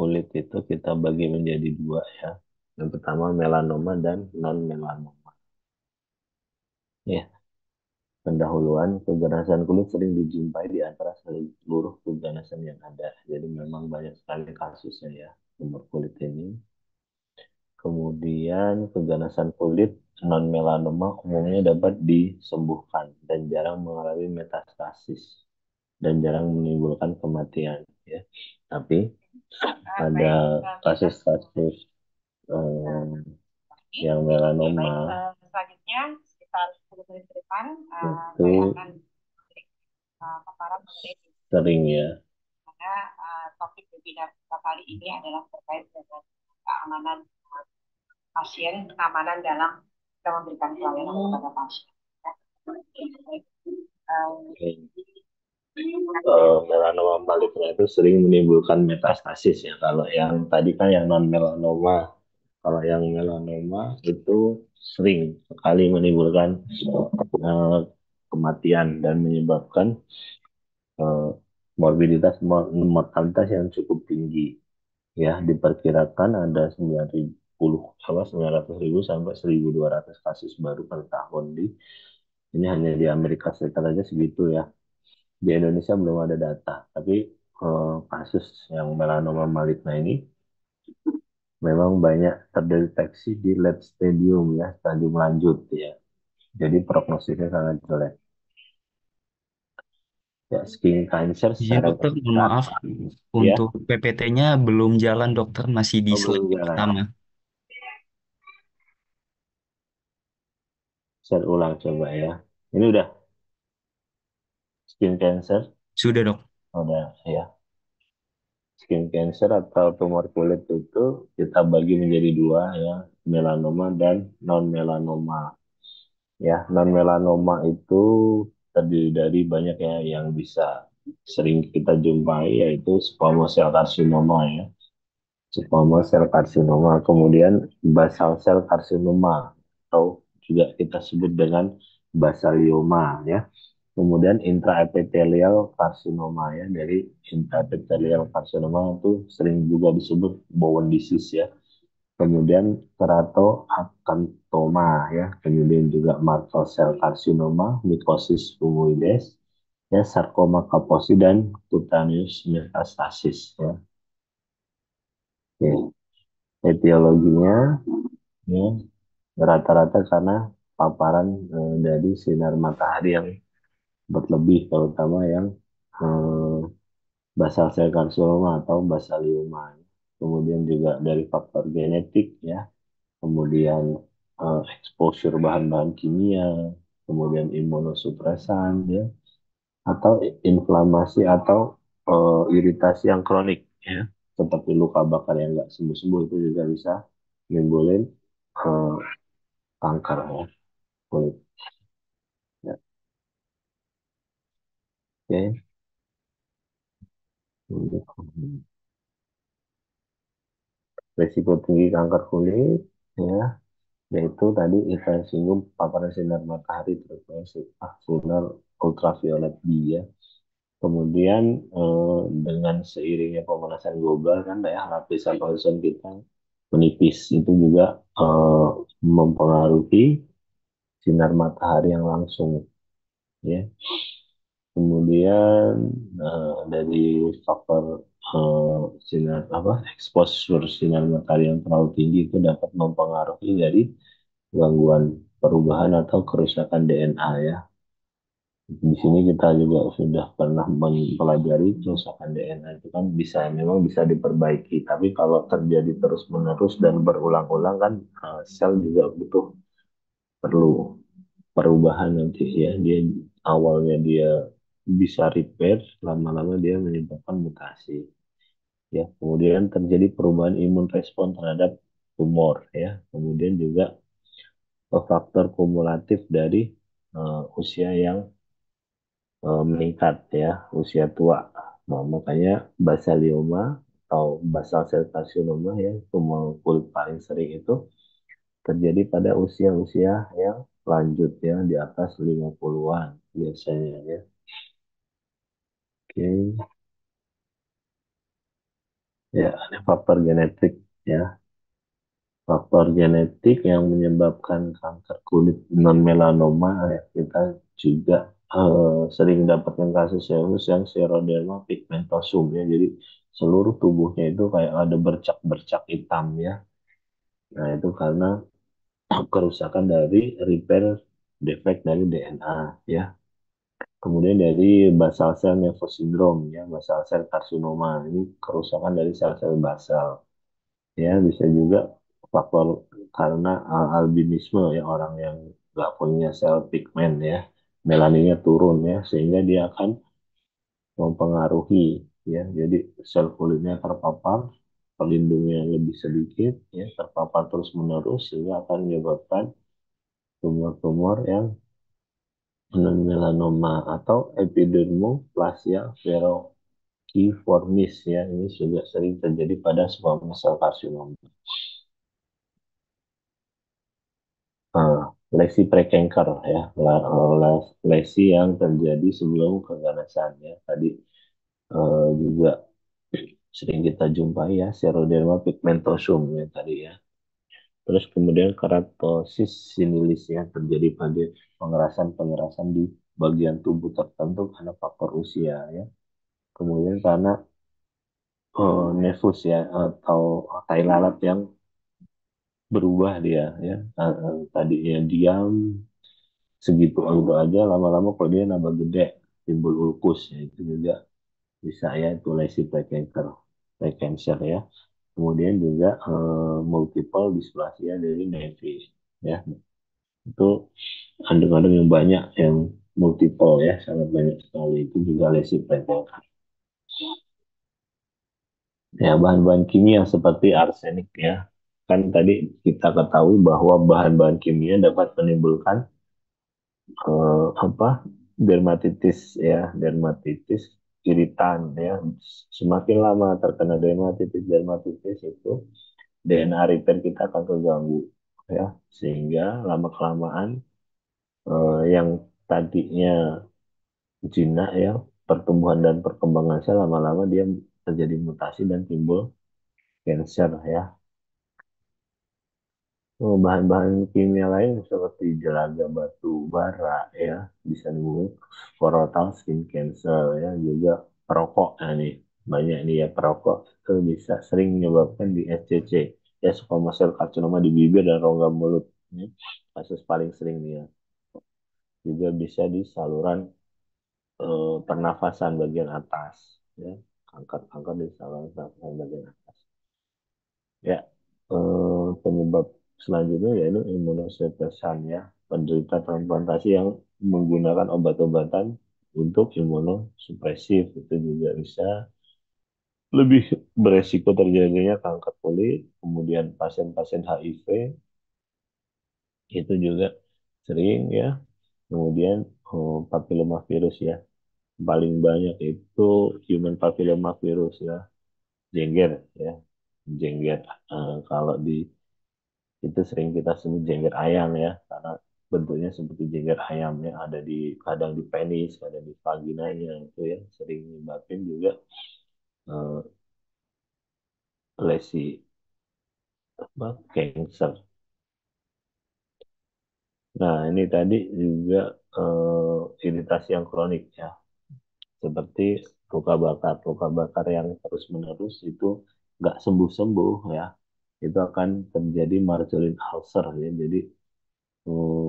kulit itu kita bagi menjadi dua ya. Yang pertama melanoma dan non melanoma. Ya, pendahuluan keganasan kulit sering dijumpai di antara seluruh keganasan yang ada. Jadi memang banyak sekali kasusnya ya tumor kulit ini. Kemudian keganasan kulit non melanoma umumnya dapat disembuhkan dan jarang mengalami metastasis dan jarang menimbulkan kematian ya. Tapi ada kasus-kasus eh, yang melanoma selanjutnya sekitar 10 menit ke depan itu saya akan paparan mengenai sering ya. Karena topik webinar kita kali ini adalah terkait dengan keamanan pasien, keamanan dalam kita memberikan pelayanan kepada pasien. Melanoma maligna itu sering menimbulkan metastasis ya. Kalau yang tadi kan yang non melanoma, kalau yang melanoma itu sering sekali menimbulkan eh, kematian dan menyebabkan eh, morbiditas mortalitas yang cukup tinggi. Ya, diperkirakan ada 900.000 sampai 1.200 kasus baru per tahun di ini hanya di Amerika Serikat aja segitu ya. Di Indonesia belum ada data, tapi kasus yang melanoma maligna ini memang banyak terdeteksi di late stadium ya, stadium lanjut ya. Jadi prognosisnya sangat jelek. Ya, skin cancer Izin secara dokter, mohon maaf. rata ya, Untuk PPT-nya belum jalan dokter, masih di oh, slide belum jalan. pertama. Saya ulang coba ya. Ini udah skin cancer, Sudah dok. udah ya. Skin cancer atau tumor kulit itu kita bagi menjadi dua ya, melanoma dan non melanoma. Ya, non melanoma itu terdiri dari banyak ya yang bisa sering kita jumpai yaitu squamous cell carcinoma ya. Squamous cell carcinoma, kemudian basal cell carcinoma atau juga kita sebut dengan basalioma ya. Kemudian intraepithelial carcinoma ya. Dari intraepithelial carcinoma itu sering juga disebut Bowen disease ya. Kemudian keratoacanthoma ya, kemudian juga Merkel cell carcinoma, mycosis fungoides, ya sarkoma Kaposi dan cutaneous metastasis ya. Oke. Etiologinya ya rata-rata karena paparan dari sinar matahari yang berlebih, terutama yang eh, basal sel carcinoma atau basalioma. Kemudian juga dari faktor genetik ya, kemudian exposure bahan-bahan kimia, kemudian imunosupresan ya, atau inflamasi atau iritasi yang kronik ya, seperti luka bakar yang nggak sembuh-sembuh itu juga bisa menimbulkan eh, kanker ya kulit. Ya. Oke. Risiko tinggi kanker kulit ya, yaitu tadi kita singgung paparan sinar matahari terutama sinar ultraviolet B ya. Kemudian dengan seiringnya pemanasan global kan ya lapisan ozon kita menipis itu juga mempengaruhi sinar matahari yang langsung ya. Kemudian dari faktor sinar apa exposure sinar matahari yang terlalu tinggi itu dapat mempengaruhi dari gangguan perubahan atau kerusakan DNA ya. Di sini kita juga sudah pernah mempelajari kerusakan DNA itu kan bisa memang bisa diperbaiki, tapi kalau terjadi terus-menerus dan berulang-ulang kan sel juga butuh perlu perubahan nanti ya. Dia awalnya dia bisa repair, lama-lama dia menyebabkan mutasi ya. Kemudian terjadi perubahan imun respon terhadap tumor ya. Kemudian juga faktor kumulatif dari usia yang meningkat ya, usia tua. Nah, makanya basalioma atau basal cell carcinoma ya, tumor kulit paling sering itu terjadi pada usia-usia yang lanjut ya, di atas 50-an biasanya ya. Oke. Ya, ada faktor genetik ya. Faktor genetik yang menyebabkan kanker kulit non melanoma ya, kita juga sering dapatkan kasus yang xeroderma pigmentosum ya. Jadi seluruh tubuhnya itu kayak ada bercak-bercak hitam ya. Nah, itu karena kerusakan dari repair defect dari DNA ya. Kemudian dari basal cell nephrosyndrome ya, basal cell karsinoma. Ini kerusakan dari sel-sel basal. Ya, bisa juga faktor karena albinisme ya, orang yang nggak punya sel pigmen ya, melaninnya turun ya, sehingga dia akan mempengaruhi ya. Jadi sel kulitnya terpapar, pelindungnya lebih sedikit ya, terpapar terus-menerus sehingga akan menyebabkan tumor-tumor yang non melanoma atau epidermoplasia verruciformis ya. Ini juga sering terjadi pada squamous cell carcinoma. Ah, lesi prekanker ya, lesi yang terjadi sebelum keganasan ya. Tadi juga sering kita jumpai ya, xeroderma pigmentosum ya tadi ya. Terus kemudian keratosis sinilis ya, terjadi pada pengerasan-pengerasan di bagian tubuh tertentu karena faktor usia ya. Kemudian karena nefus ya, atau tai lalat yang berubah dia ya. Tadinya diam segitu gitu aja, lama-lama kalau dia nambah gede timbul ulkus ya, itu juga bisa ya, itu lesi precancer precancer ya. Kemudian juga multiple dysplasia dari Nevi ya, itu kandung-kandung yang banyak yang multiple ya, sangat banyak sekali, itu juga lesi precancer ya. Bahan-bahan kimia seperti arsenik ya, kan tadi kita ketahui bahwa bahan-bahan kimia dapat menimbulkan apa, dermatitis ya, dermatitis iritan ya. Semakin lama terkena dermatitis itu DNA repair kita akan terganggu ya, sehingga lama kelamaan yang tadinya jinak ya, pertumbuhan dan perkembangan sel, lama-lama dia terjadi mutasi dan timbul cancer ya. Bahan-bahan kimia lain seperti jelaga batu bara ya, bisa menimbulkan choroidal skin cancer ya, juga perokok. Nah, nih banyak nih ya, perokok itu bisa sering menyebabkan di SCC ya, squamous cell carcinoma di bibir dan rongga mulut. Ini kasus paling sering nih ya. Juga bisa di saluran pernafasan bagian atas ya, kanker-kanker di saluran pernafasan bagian atas. Ya, penyebab selanjutnya yaitu imunosupresan ya, penderita transplantasi yang menggunakan obat-obatan untuk imunosupresif itu juga bisa lebih beresiko terjadinya kanker kulit. Kemudian pasien-pasien HIV itu juga sering ya. Kemudian papilomavirus ya, paling banyak itu human papillomavirus ya, jengger ya, jengger. Kalau di itu sering kita sebut jengger ayam ya, karena bentuknya seperti jengger ayam ya, ada di kadang di penis, kadang di vaginanya, itu ya sering menyebabkan juga eh, lesi apa, cancer. Nah, ini tadi juga iritasi yang kronik ya, seperti luka bakar yang terus menerus itu nggak sembuh-sembuh ya, itu akan terjadi Marjorin ulcer ya. Jadi eh,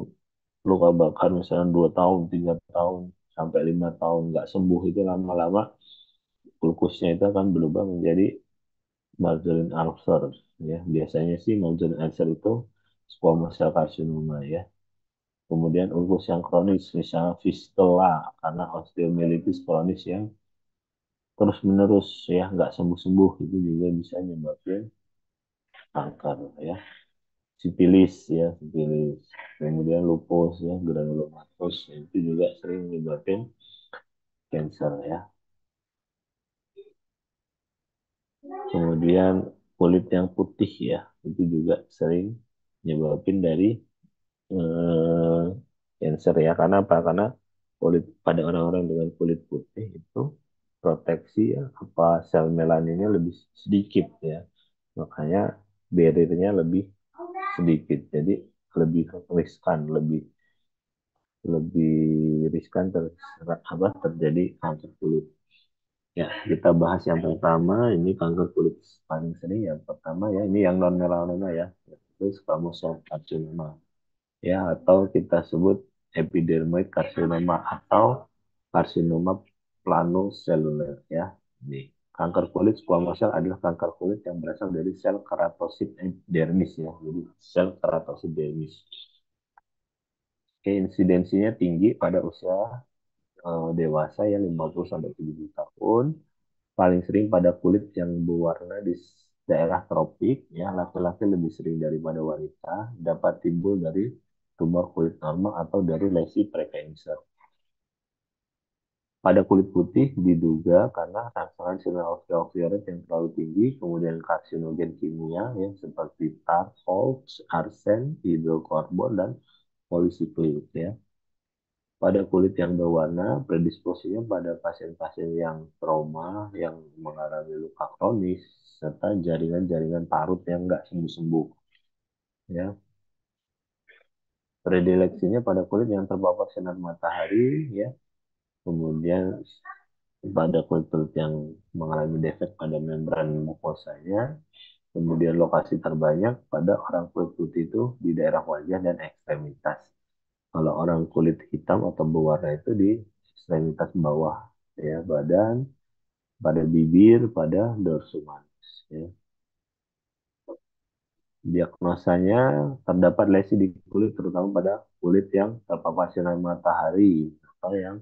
luka bakar misalnya 2 tahun, 3 tahun, sampai 5 tahun nggak sembuh, itu lama-lama glukusnya itu akan berubah menjadi margarine ulcer ya. Biasanya sih margarine ulcer itu squamous cell carcinoma ya. Kemudian ulkus yang kronis misalnya fistula karena osteomyelitis kronis yang terus menerus ya, nggak sembuh-sembuh, itu juga bisa menyebabkan kanker ya. Sipilis ya, sipilis. Kemudian lupus ya, granulomatous, itu juga sering menyebabkan cancer ya. Kemudian kulit yang putih ya, itu juga sering nyebabin dari eh, cancer ya. Karena apa? Karena kulit pada orang-orang dengan kulit putih itu proteksi ya, apa sel melaninnya lebih sedikit ya. Makanya barriernya lebih sedikit. Jadi lebih riskan, lebih lebih riskan terjadi kanker kulit. Ya, kita bahas yang pertama, ini kanker kulit paling sering yang pertama ya, ini yang non melanoma ya, yaitu squamous cell carcinoma ya, atau kita sebut epidermoid carcinoma atau karsinoma planoseluler ya. Ini kanker kulit squamous cell adalah kanker kulit yang berasal dari sel keratosit epidermis ya. Jadi sel keratosit dermis. Insidensinya tinggi pada usia dewasa ya 50 sampai 70 tahun. Paling sering pada kulit yang berwarna di daerah tropik ya, laki-laki lebih sering daripada wanita, dapat timbul dari tumor kulit normal atau dari lesi prekancer. Pada kulit putih diduga karena rangsangan sinar ultraviolet yang terlalu tinggi, kemudian karsinogen kimia ya, seperti tar, hoax, arsen, hidrokarbon, dan polisiklik ya. Pada kulit yang berwarna, predisposinya pada pasien-pasien yang trauma, yang mengalami luka kronis, serta jaringan-jaringan parut yang nggak sembuh-sembuh. Ya. Predileksinya pada kulit yang terpapar sinar matahari, ya. Kemudian pada kulit-kulit yang mengalami defek pada membran mukosanya, kemudian lokasi terbanyak pada orang kulit putih itu di daerah wajah dan ekstremitas. Kalau orang kulit hitam atau berwarna itu di ekstremitas bawah ya badan, pada bibir, pada dorsum manis. Ya. Diagnosanya terdapat lesi di kulit terutama pada kulit yang terpapar sinar matahari atau yang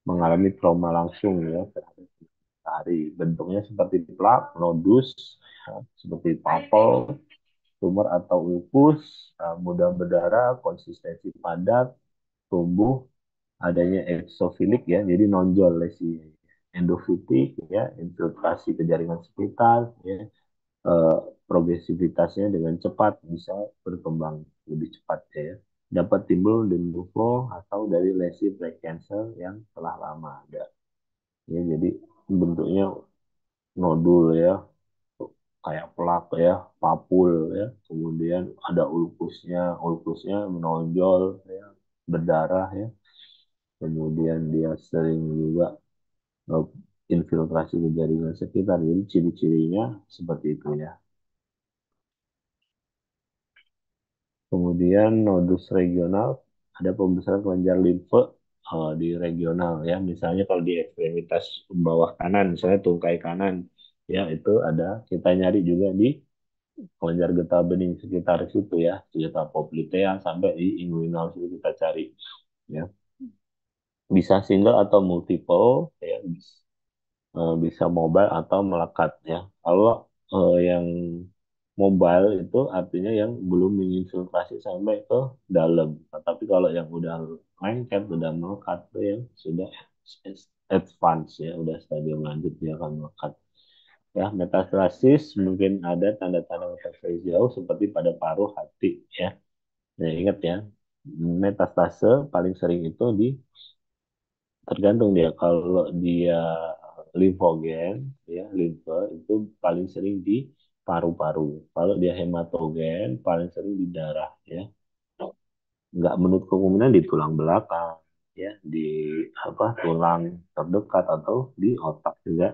mengalami trauma langsung ya terhadap matahari. Bentuknya seperti plak, nodus, ya, seperti papel, tumor atau ulkus, mudah berdarah, konsistensi padat, tumbuh, adanya eksofilik ya, jadi nonjol lesi endofitik ya, infiltrasi ke jaringan sekitar ya, eh, progresivitasnya dengan cepat bisa berkembang lebih cepat ya. Dapat timbul de novo atau dari lesi precancer yang telah lama ada. Ya, jadi bentuknya nodul ya, kayak plak ya, papul ya. Kemudian ada ulkusnya, ulkusnya menonjol ya, berdarah ya. Kemudian dia sering juga eh, infiltrasi ke jaringan sekitar. Jadi ciri-cirinya seperti itu ya. Kemudian nodus regional, ada pembesaran kelenjar limfe di regional ya. Misalnya kalau di ekstremitas bawah kanan, misalnya tungkai kanan, ya itu ada. Kita nyari juga di kelenjar getah bening sekitar situ ya, sekitar poplitea sampai di inguinal situ kita cari ya. Bisa single atau multiple ya, bisa mobile atau melekat ya. Kalau yang mobile itu artinya yang belum menginfiltrasi sampai ke dalam. Tapi kalau yang udah lengket, udah melekat itu yang sudah advance ya, udah stadium lanjut dia akan melekat. Ya, metastasis mungkin ada tanda-tanda metastasis jauh seperti pada paru hati ya. Nah, ingat ya, metastase paling sering itu di tergantung dia kalau dia limfogen ya limfe itu paling sering di paru-paru. Kalau dia hematogen paling sering di darah ya. Nggak menutup kemungkinan di tulang belakang ya, di tulang terdekat atau di otak juga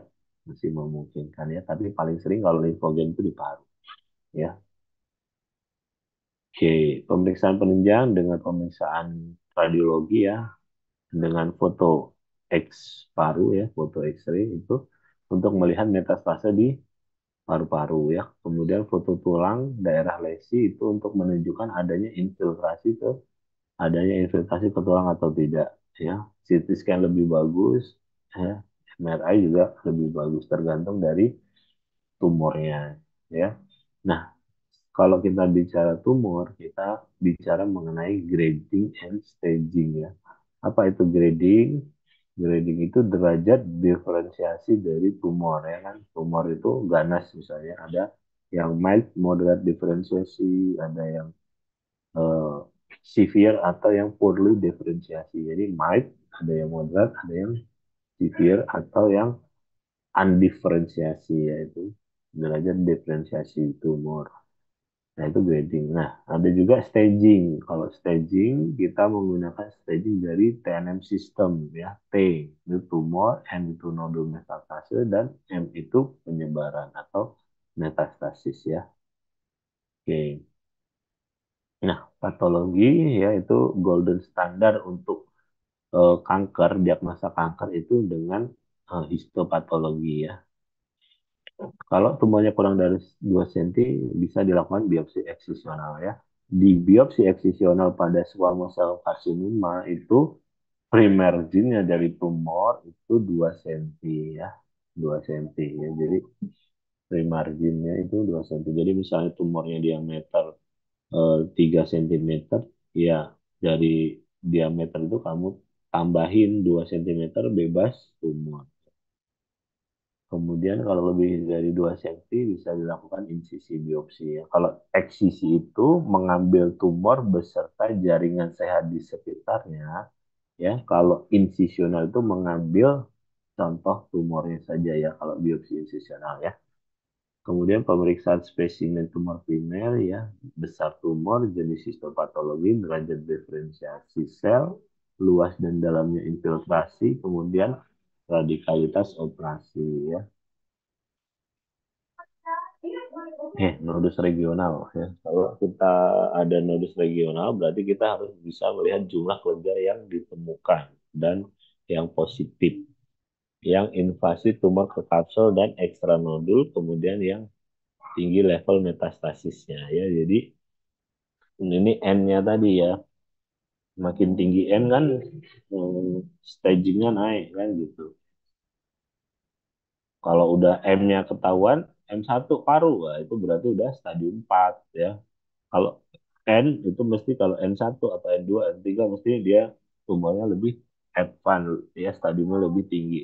masih memungkinkan ya. Tapi paling sering kalau limfogen itu di paru ya. Oke, pemeriksaan penunjang dengan pemeriksaan radiologi ya, dengan foto X paru ya, foto X-ray itu untuk melihat metastase di paru-paru ya. Kemudian foto tulang daerah lesi itu untuk menunjukkan adanya infiltrasi ke tulang atau tidak ya. CT scan lebih bagus ya. MRI juga lebih bagus tergantung dari tumornya ya. Nah, kalau kita bicara tumor, kita bicara mengenai grading and staging ya. Apa itu grading? Grading itu derajat diferensiasi dari tumor ya kan. Tumor itu ganas misalnya ada yang mild, moderate diferensiasi, ada yang eh, severe atau yang poorly diferensiasi. Jadi mild, ada yang moderate, ada yang severe atau yang undiferensiasi yaitu derajat diferensiasi tumor. Nah, itu grading. Nah, ada juga staging. Kalau staging, kita menggunakan staging dari TNM system ya. T itu tumor, N itu nodul metastase, dan M itu penyebaran atau metastasis ya. Oke. Nah, patologi ya itu golden standard untuk kanker, diagnosa kanker itu dengan histopatologi ya. Kalau tumornya kurang dari 2 cm bisa dilakukan biopsi eksisional ya. Di biopsi eksisional pada squamous cell carcinoma itu primerginnya dari tumor itu 2 cm ya. 2 cm ya. Jadi primarginnya itu 2 cm. Jadi misalnya tumornya diameter 3 cm ya dari diameter itu kamu tambahin 2 cm bebas tumor. Kemudian kalau lebih dari 2 cm bisa dilakukan insisi biopsi ya. Kalau eksisi itu mengambil tumor beserta jaringan sehat di sekitarnya ya. Kalau insisional itu mengambil contoh tumornya saja ya kalau biopsi insisional ya. Kemudian pemeriksaan spesimen tumor primer ya, besar tumor, jenis histopatologi, derajat diferensiasi sel, luas dan dalamnya infiltrasi, kemudian radikalitas operasi ya. Nodus regional ya. Kalau kita ada nodus regional, berarti kita harus bisa melihat jumlah kelenjar yang ditemukan dan yang positif, yang invasi tumor ke kapsul dan ekstranodul, kemudian yang tinggi level metastasisnya ya. Jadi ini N-nya tadi ya, makin tinggi N kan stagingnya naik kan gitu. Kalau udah M-nya ketahuan, M1 paru, wah, itu berarti udah stadium 4 ya. Kalau N itu mesti kalau N1 atau N2, N3 mesti dia tumornya lebih advance ya, stadiumnya lebih tinggi.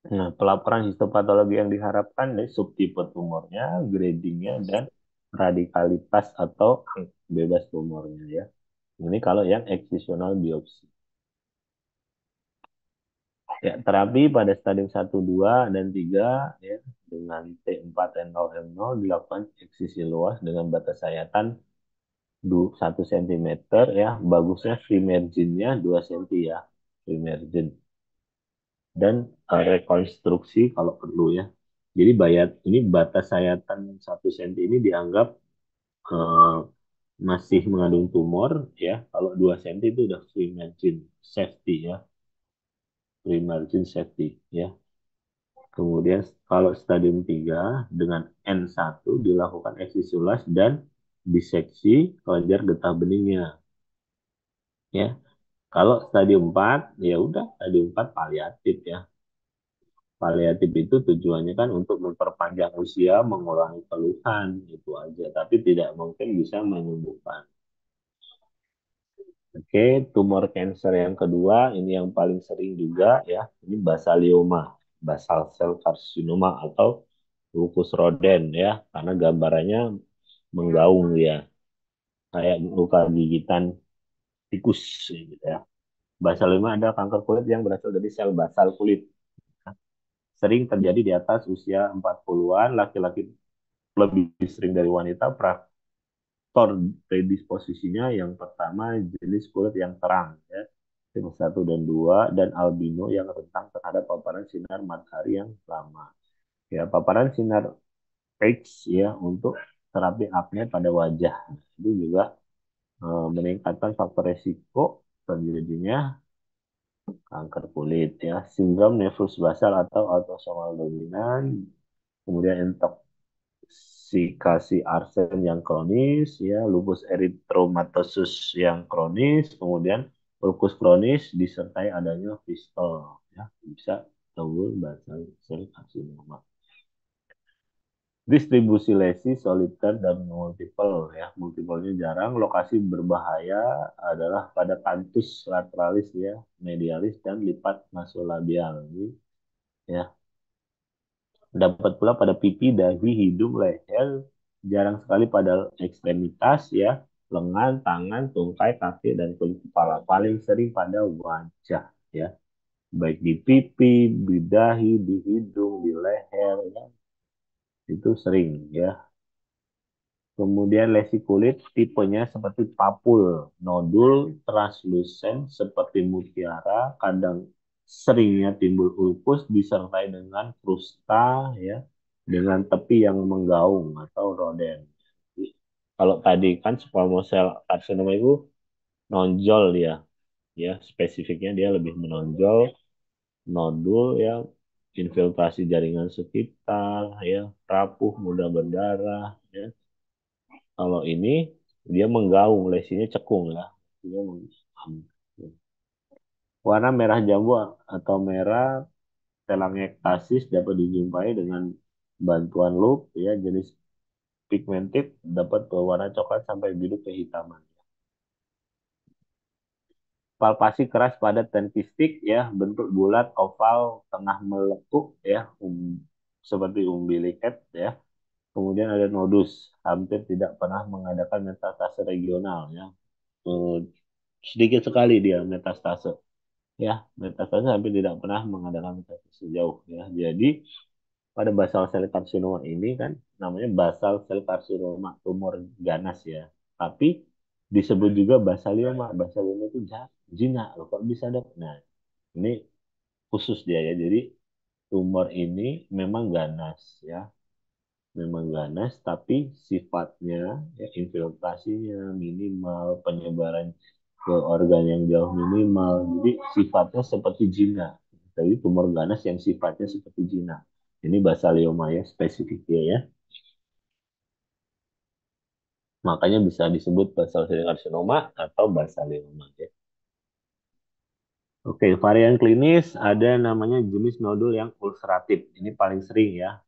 Nah, pelaporan histopatologi yang diharapkan dari subtipe tumornya, gradingnya, dan radikalitas atau bebas tumornya ya. Ini kalau yang excisional biopsi. Ya, terapi pada stadium 1, 2, dan 3 ya, dengan T4, N0, M0 dilakukan eksisi luas dengan batas sayatan 1 cm ya. Bagusnya free margin-nya 2 cm ya. Free margin. Dan rekonstruksi kalau perlu ya. Jadi bayat ini batas sayatan 1 cm ini dianggap eh, masih mengandung tumor ya. Kalau 2 cm itu udah free margin safety ya. Free margin safety ya. Kemudian kalau stadium 3 dengan N1 dilakukan eksisulas dan diseksi kelenjar getah beningnya ya. Kalau stadium 4 ya udah stadium 4 paliatif ya. Paliatif itu tujuannya kan untuk memperpanjang usia, mengurangi keluhan itu aja, tapi tidak mungkin bisa menyembuhkan. Oke, tumor cancer yang kedua, ini yang paling sering juga ya, ini basalioma, basal cell carcinoma atau lupus roden ya, karena gambarannya menggaung ya, kayak luka gigitan tikus gitu ya. Basalioma adalah kanker kulit yang berasal dari sel basal kulit. Sering terjadi di atas usia 40-an, laki-laki lebih sering dari wanita. Faktor predisposisinya yang pertama jenis kulit yang terang ya, yang 1 dan 2, dan albino yang rentan terhadap paparan sinar matahari yang lama. Ya, paparan sinar X ya untuk terapi akne pada wajah itu juga meningkatkan faktor resiko terjadinya kanker kulit ya. Sindrom nefrus basal atau autosomal dominan, kemudian intoxikasi arsen yang kronis ya, lupus eritomatosus yang kronis, kemudian lupus kronis disertai adanya fistol ya, bisa timbul basal sel karsinoma. Distribusi lesi soliter dan multiple ya, multiplenya jarang. Lokasi berbahaya adalah pada kantus lateralis ya, medialis, dan lipat nasolabial ya. Dapat pula pada pipi, dahi, hidung, leher, jarang sekali pada ekstremitas ya, lengan, tangan, tungkai, kaki, dan kulit kepala. Paling sering pada wajah ya. baik di pipi, di dahi, di hidung, di leher, ya, itu sering ya. Kemudian lesi kulit tipenya seperti papul, nodul, translusen seperti mutiara, kadang seringnya timbul ulkus disertai dengan krusta ya, dengan tepi yang menggaung atau roden. Jadi, kalau tadi kan squamous cell carcinoma itu nonjol dia, ya spesifiknya dia lebih menonjol, nodul ya, infiltrasi jaringan sekitar ya, rapuh, mudah berdarah ya. Kalau ini dia menggaung, lesinya cekung ya. Dia warna merah jambu atau merah telangiectasis dapat dijumpai dengan bantuan loop ya, jenis pigmented dapat berwarna coklat sampai biru kehitaman. Palpasi keras pada tentistik ya, bentuk bulat oval tengah melekuk ya, seperti umbilikat ya. Kemudian ada nodus, hampir tidak pernah mengadakan metastase regional ya. Eh, Sedikit sekali dia metastase ya, metastase hampir tidak pernah mengadakan metastase jauh ya. Jadi pada basal sel karsinoma ini kan namanya basal sel karsinoma tumor ganas ya. Tapi disebut juga basalioma. Basalioma itu jinak loh. Kok bisa dok? Nah, ini khusus dia ya. Jadi tumor ini memang ganas ya. Memang ganas, tapi sifatnya ya, infiltrasinya minimal, penyebaran ke organ yang jauh minimal. Jadi sifatnya seperti jinak. Jadi tumor ganas yang sifatnya seperti jinak. Ini basalioma ya spesifiknya ya. Makanya bisa disebut basal cell carcinoma atau basalioma ya. Oke, varian klinis ada namanya jenis nodul yang ulceratif. Ini paling sering ya.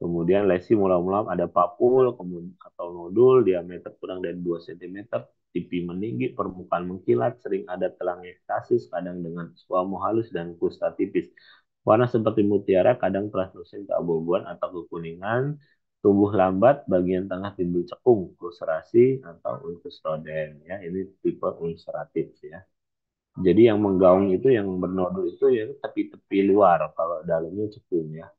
Kemudian lesi mula-mula ada papul, kemudian atau nodul, diameter kurang dari 2 cm, pipi meninggi, permukaan mengkilat, sering ada telangiectasis, kadang dengan squamous halus dan kusta tipis. Warna seperti mutiara, kadang translucent keabu-abuan atau kekuningan, tumbuh lambat, bagian tengah timbul cekung, ulcerasi atau ulcus rodent. Ya, ini tipe ulceratif ya. Jadi yang menggaung itu, yang bernodul itu ya tepi-tepi luar, kalau dalamnya cekung ya.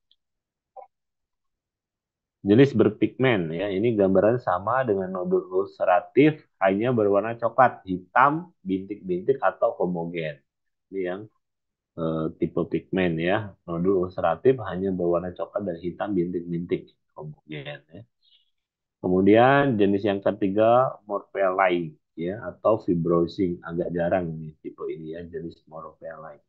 Jenis berpigmen ya, ini gambaran sama dengan nodul ulceratif, hanya berwarna coklat, hitam, bintik-bintik atau homogen. Ini yang tipe pigmen ya. Nodul ulceratif hanya berwarna coklat dan hitam, bintik-bintik, homogen ya. Kemudian jenis yang ketiga morphelai ya, atau fibrosing, agak jarang nih tipe ini ya, jenis morphelai.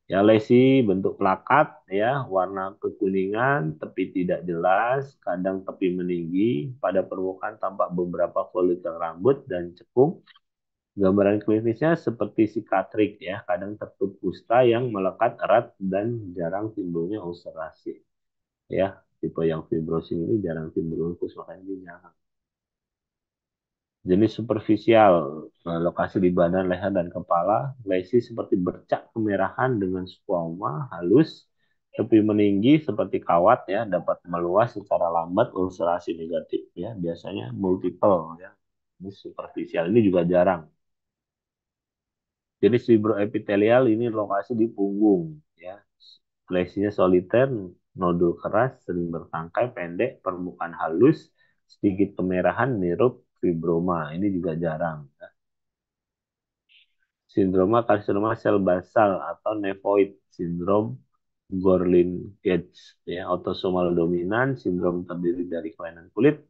Ya, lesi bentuk plakat ya, warna kekuningan, tepi tidak jelas, kadang tepi meninggi, pada permukaan tampak beberapa folikel rambut dan cekung. Gambaran klinisnya seperti sikatrik ya, kadang tertutup kusta yang melekat erat dan jarang timbulnya ulcerasi. Ya, tipe yang fibrosing ini jarang timbul ulkus, makanya dia jarang. Jenis superficial, lokasi di badan, leher, dan kepala. Lesi seperti bercak kemerahan dengan squama halus, tepi meninggi seperti kawat ya, dapat meluas secara lambat, ulcerasi negatif ya, biasanya multiple ya. Ini superficial, ini juga jarang. Jenis fibroepitelial ini lokasi di punggung ya. Lesinya soliter, nodul keras, sering bertangkai, pendek, permukaan halus, sedikit kemerahan, mirip fibroma. Ini juga jarang. Sindroma karsinoma sel basal atau nevoid sindrom Gorlin-Gage ya, autosomal dominan, sindrom terdiri dari kelainan kulit.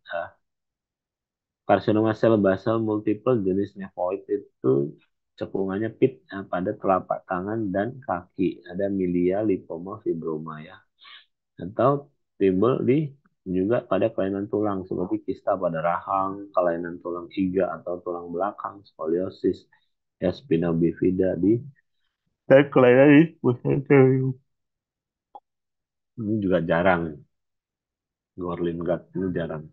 Karsinoma sel basal multiple jenis nevoid itu cekungannya pit pada telapak tangan dan kaki. Ada milia, lipoma, fibroma ya. Atau timbul di juga pada kelainan tulang seperti kista pada rahang, kelainan tulang iga atau tulang belakang, skoliosis, ya, spina bifida di dan kelainan di pusat. Ini juga jarang. Gorlin Gutt ini jarang.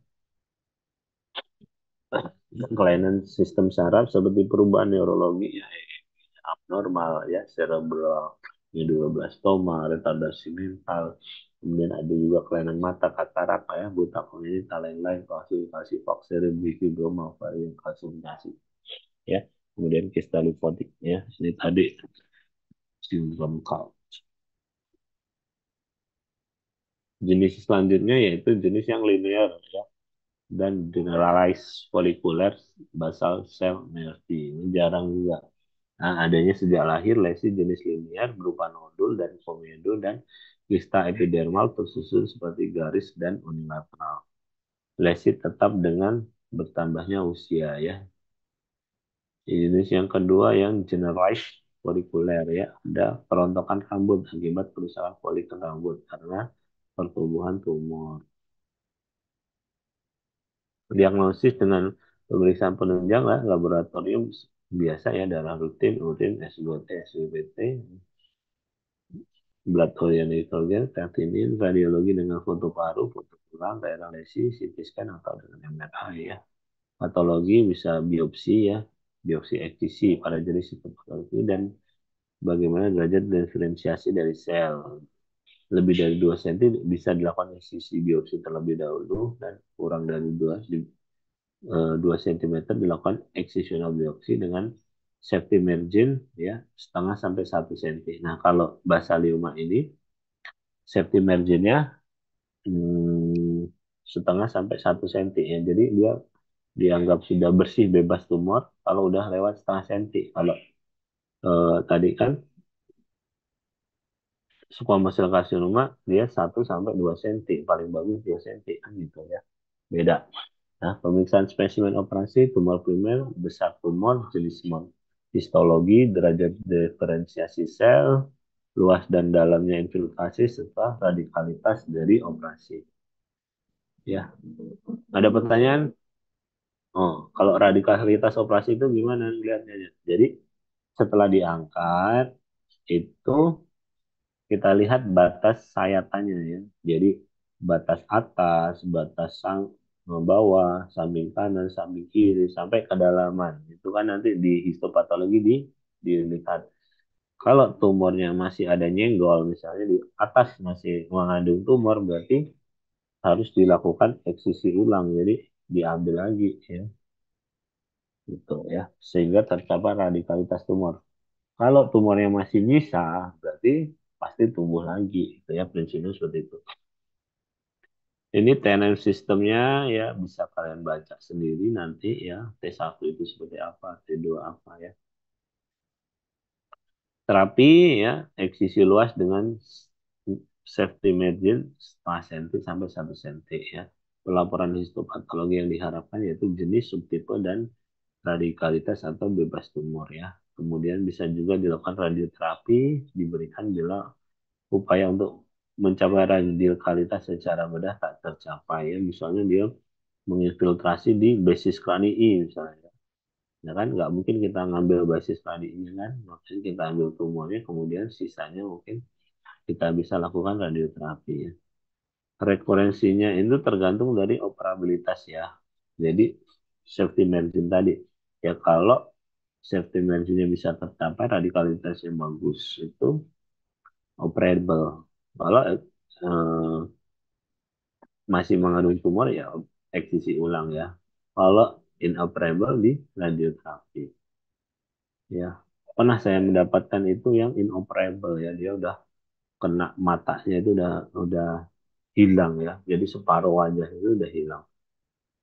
Kelainan sistem saraf seperti perubahan neurologi ya, abnormal ya, cerebral, medulloblastoma, retardasi mental. Kemudian ada juga kelainan mata, katarak ya, buta kognitif, lain-lain, klasifikasi Fox, fibroma, varian klasifikasi ya. Kemudian kista limfotik ya, ini tadi sindrom Cobb. Jenis selanjutnya yaitu jenis yang linear ya, dan generalized follicular basal cell neoplasm. Ini jarang juga. Nah, adanya sejak lahir lesi jenis linear berupa nodul dan komedo dan kista epidermal tersusun seperti garis dan unilateral. Lesi tetap dengan bertambahnya usia ya. Jenis yang kedua yang generalized follicular ya, ada kerontokan rambut akibat kerusakan folikel rambut karena pertumbuhan tumor. Diagnosis dengan pemeriksaan penunjang lah, laboratorium biasa ya, darah rutin, urin, SGT, SGBT, blood orion nitrogen, creatinine, radiologi dengan foto paru, foto tulang, daerah lesi, CT scan atau dengan MRI ya. Patologi bisa biopsi ya, biopsi eksisi pada jenis patologi dan bagaimana derajat diferensiasi dari sel. Lebih dari 2 cm bisa dilakukan eksisi biopsi terlebih dahulu dan kurang dari 2 cm dilakukan excisional biopsi dengan safety margin ya setengah sampai 1 cm. Nah, kalau basalioma ini safety marginnya setengah sampai 1 cm ya. Jadi dia dianggap sudah bersih bebas tumor kalau udah lewat setengah senti. Kalau tadi kan squamous cell carcinoma dia 1 sampai 2 cm, paling bagus 2 cm kan gitu ya. Beda. Nah, pemeriksaan spesimen operasi, tumor primer, besar tumor, jenis tumor, histologi, derajat diferensiasi sel, luas dan dalamnya infiltrasi, serta radikalitas dari operasi. Ya, ada pertanyaan? Oh, kalau radikalitas operasi itu gimana lihatnya? Jadi, setelah diangkat, itu kita lihat batas sayatannya ya. Jadi, batas atas, batas bawah, samping kanan, samping kiri, sampai kedalaman. Itu kan nanti di histopatologi dilihat. Kalau tumornya masih ada nyenggol, misalnya di atas masih mengandung tumor, berarti harus dilakukan eksisi ulang. Jadi diambil lagi ya, gitu ya, sehingga tercapai radikalitas tumor. Kalau tumornya masih bisa, berarti pasti tumbuh lagi. Itu ya prinsipnya seperti itu. Ini TNM sistemnya ya bisa kalian baca sendiri nanti ya. T1 itu seperti apa, T2 apa ya. Terapi ya, eksisi luas dengan safety margin setengah senti sampai 1 cm ya. Pelaporan histopatologi yang diharapkan yaitu jenis, subtipe, dan radikalitas atau bebas tumor ya. Kemudian bisa juga dilakukan radioterapi, diberikan bila upaya untuk mencapai radikalitas secara bedah tak tercapai ya. Misalnya dia menginfiltrasi di basis kranii misalnya. Ya kan nggak mungkin kita ngambil basis kraniinya kan, maksudnya kita ambil tumornya kemudian sisanya mungkin kita bisa lakukan radioterapi ya. Rekurensinya itu tergantung dari operabilitas ya. Jadi safety margin tadi ya, kalau safety marginnya bisa tercapai, radikalitasnya bagus, itu operable. Kalau masih mengandung tumor ya eksisi ulang ya. Kalau inoperable di radioterapi ya. Pernah saya mendapatkan itu yang inoperable ya, dia udah kena matanya itu udah hilang ya. Jadi separuh wajah itu udah hilang.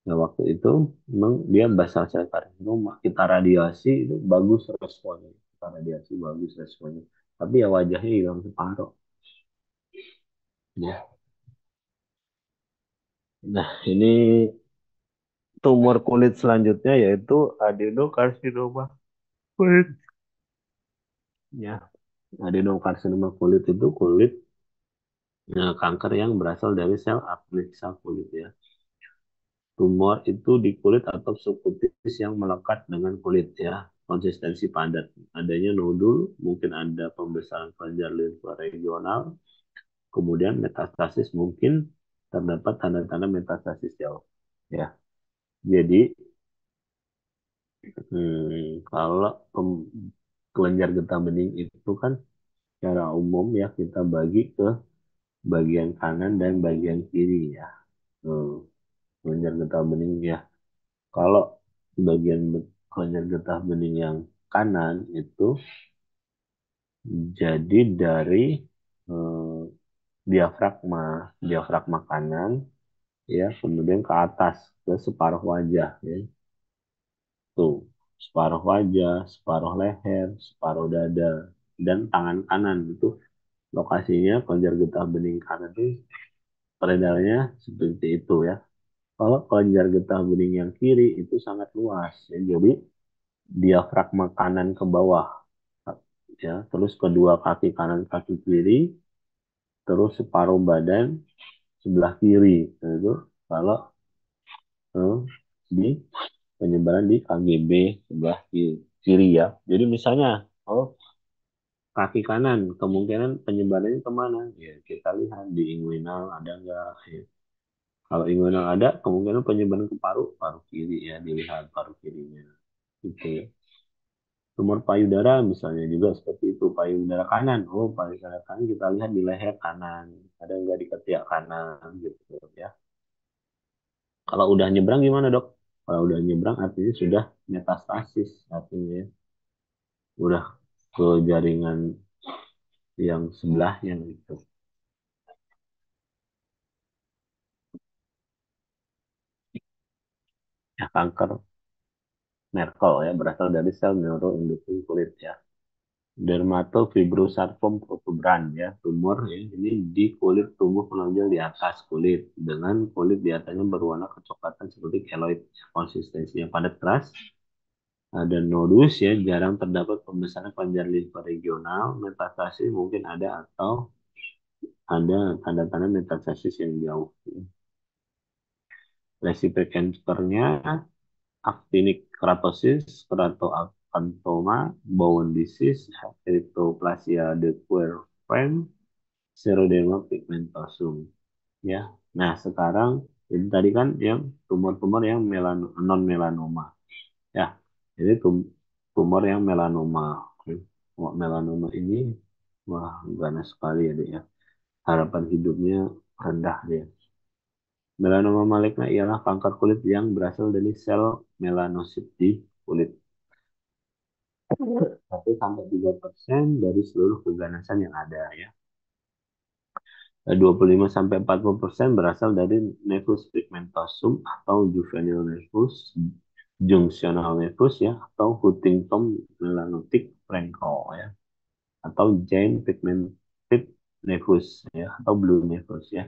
Nah, waktu itu memang dia basal sel karsinoma. Kita radiasi itu bagus responnya. Kita radiasi bagus responnya. Tapi ya wajahnya hilang separuh. Ya. Nah, ini tumor kulit selanjutnya yaitu adenokarsinoma kulit. Ya, adenokarsinoma kulit itu kulit kanker yang berasal dari sel apnexa kulit ya. Tumor itu di kulit atau subkutis yang melekat dengan kulit ya. Konsistensi padat. Adanya nodul, mungkin ada pembesaran kelenjar limfa regional, kemudian metastasis mungkin terdapat tanda-tanda metastasis jauh. Ya, jadi kalau kelenjar getah bening itu kan secara umum ya kita bagi ke bagian kanan dan bagian kiri ya. Hmm, kelenjar getah bening ya. Kalau bagian kelenjar getah bening yang kanan itu jadi dari eh, diafragma, diafragma kanan, ya, kemudian ke atas ke separuh wajah, ya, tuh, separuh wajah, separuh leher, separuh dada, dan tangan kanan itu lokasinya kelenjar getah bening kanan itu peredarannya seperti itu ya. Kalau kelenjar getah bening yang kiri itu sangat luas, ya, jadi diafragma kanan ke bawah, ya, terus kedua kaki kanan kaki kiri, terus separuh badan sebelah kiri. Nah, itu kalau eh, di penyebaran di KGB sebelah kiri ya. Jadi misalnya, oh, kaki kanan kemungkinan penyebarannya kemana? Ya kita lihat di inguinal ada nggak? Ya. Kalau inguinal ada, kemungkinan penyebaran ke paru, paru kiri ya, dilihat paru kirinya. Gitu ya. Tumor payudara misalnya juga seperti itu, payudara kanan. Oh, payudara kanan kita lihat di leher kanan, ada nggak di ketiak kanan gitu ya. Kalau udah nyebrang gimana dok? Kalau udah nyebrang artinya sudah metastasis, artinya ya. Udah ke jaringan yang sebelahnya gitu. Ya, kanker Merkel ya berasal dari sel neuroendokrin kulit ya. Dermatofibrosarkom protuberans ya, tumor ya, ini di kulit tumbuh menonjol di atas kulit dengan kulit di atasnya berwarna kecoklatan seperti keloid. Konsistensinya padat keras, ada nodus ya, jarang terdapat pembesaran kelenjar limfa regional, metastasis mungkin ada atau ada tanda-tanda metastasis yang jauh. Lesi prekancernya actinic keratosis, keratoacanthoma, Bowen disease, erythroplasia de Quervain, Xeroderma pigmentosum. Ya, nah sekarang ini tadi kan yang tumor-tumor yang non melanoma. Ya, ini tumor yang melanoma. Melanoma ini wah ganas sekali ya, Dek, ya. Harapan hidupnya rendah dia. Melanoma maligna ialah kanker kulit yang berasal dari sel melanosit di kulit. 1 sampai 3% dari seluruh keganasan yang ada ya. 25 sampai 40% berasal dari nevus pigmentosum atau juvenile nevus, junctional nevus ya, atau Huntington melanotic Frankel ya, atau giant pigmented nevus ya, atau blue nevus ya.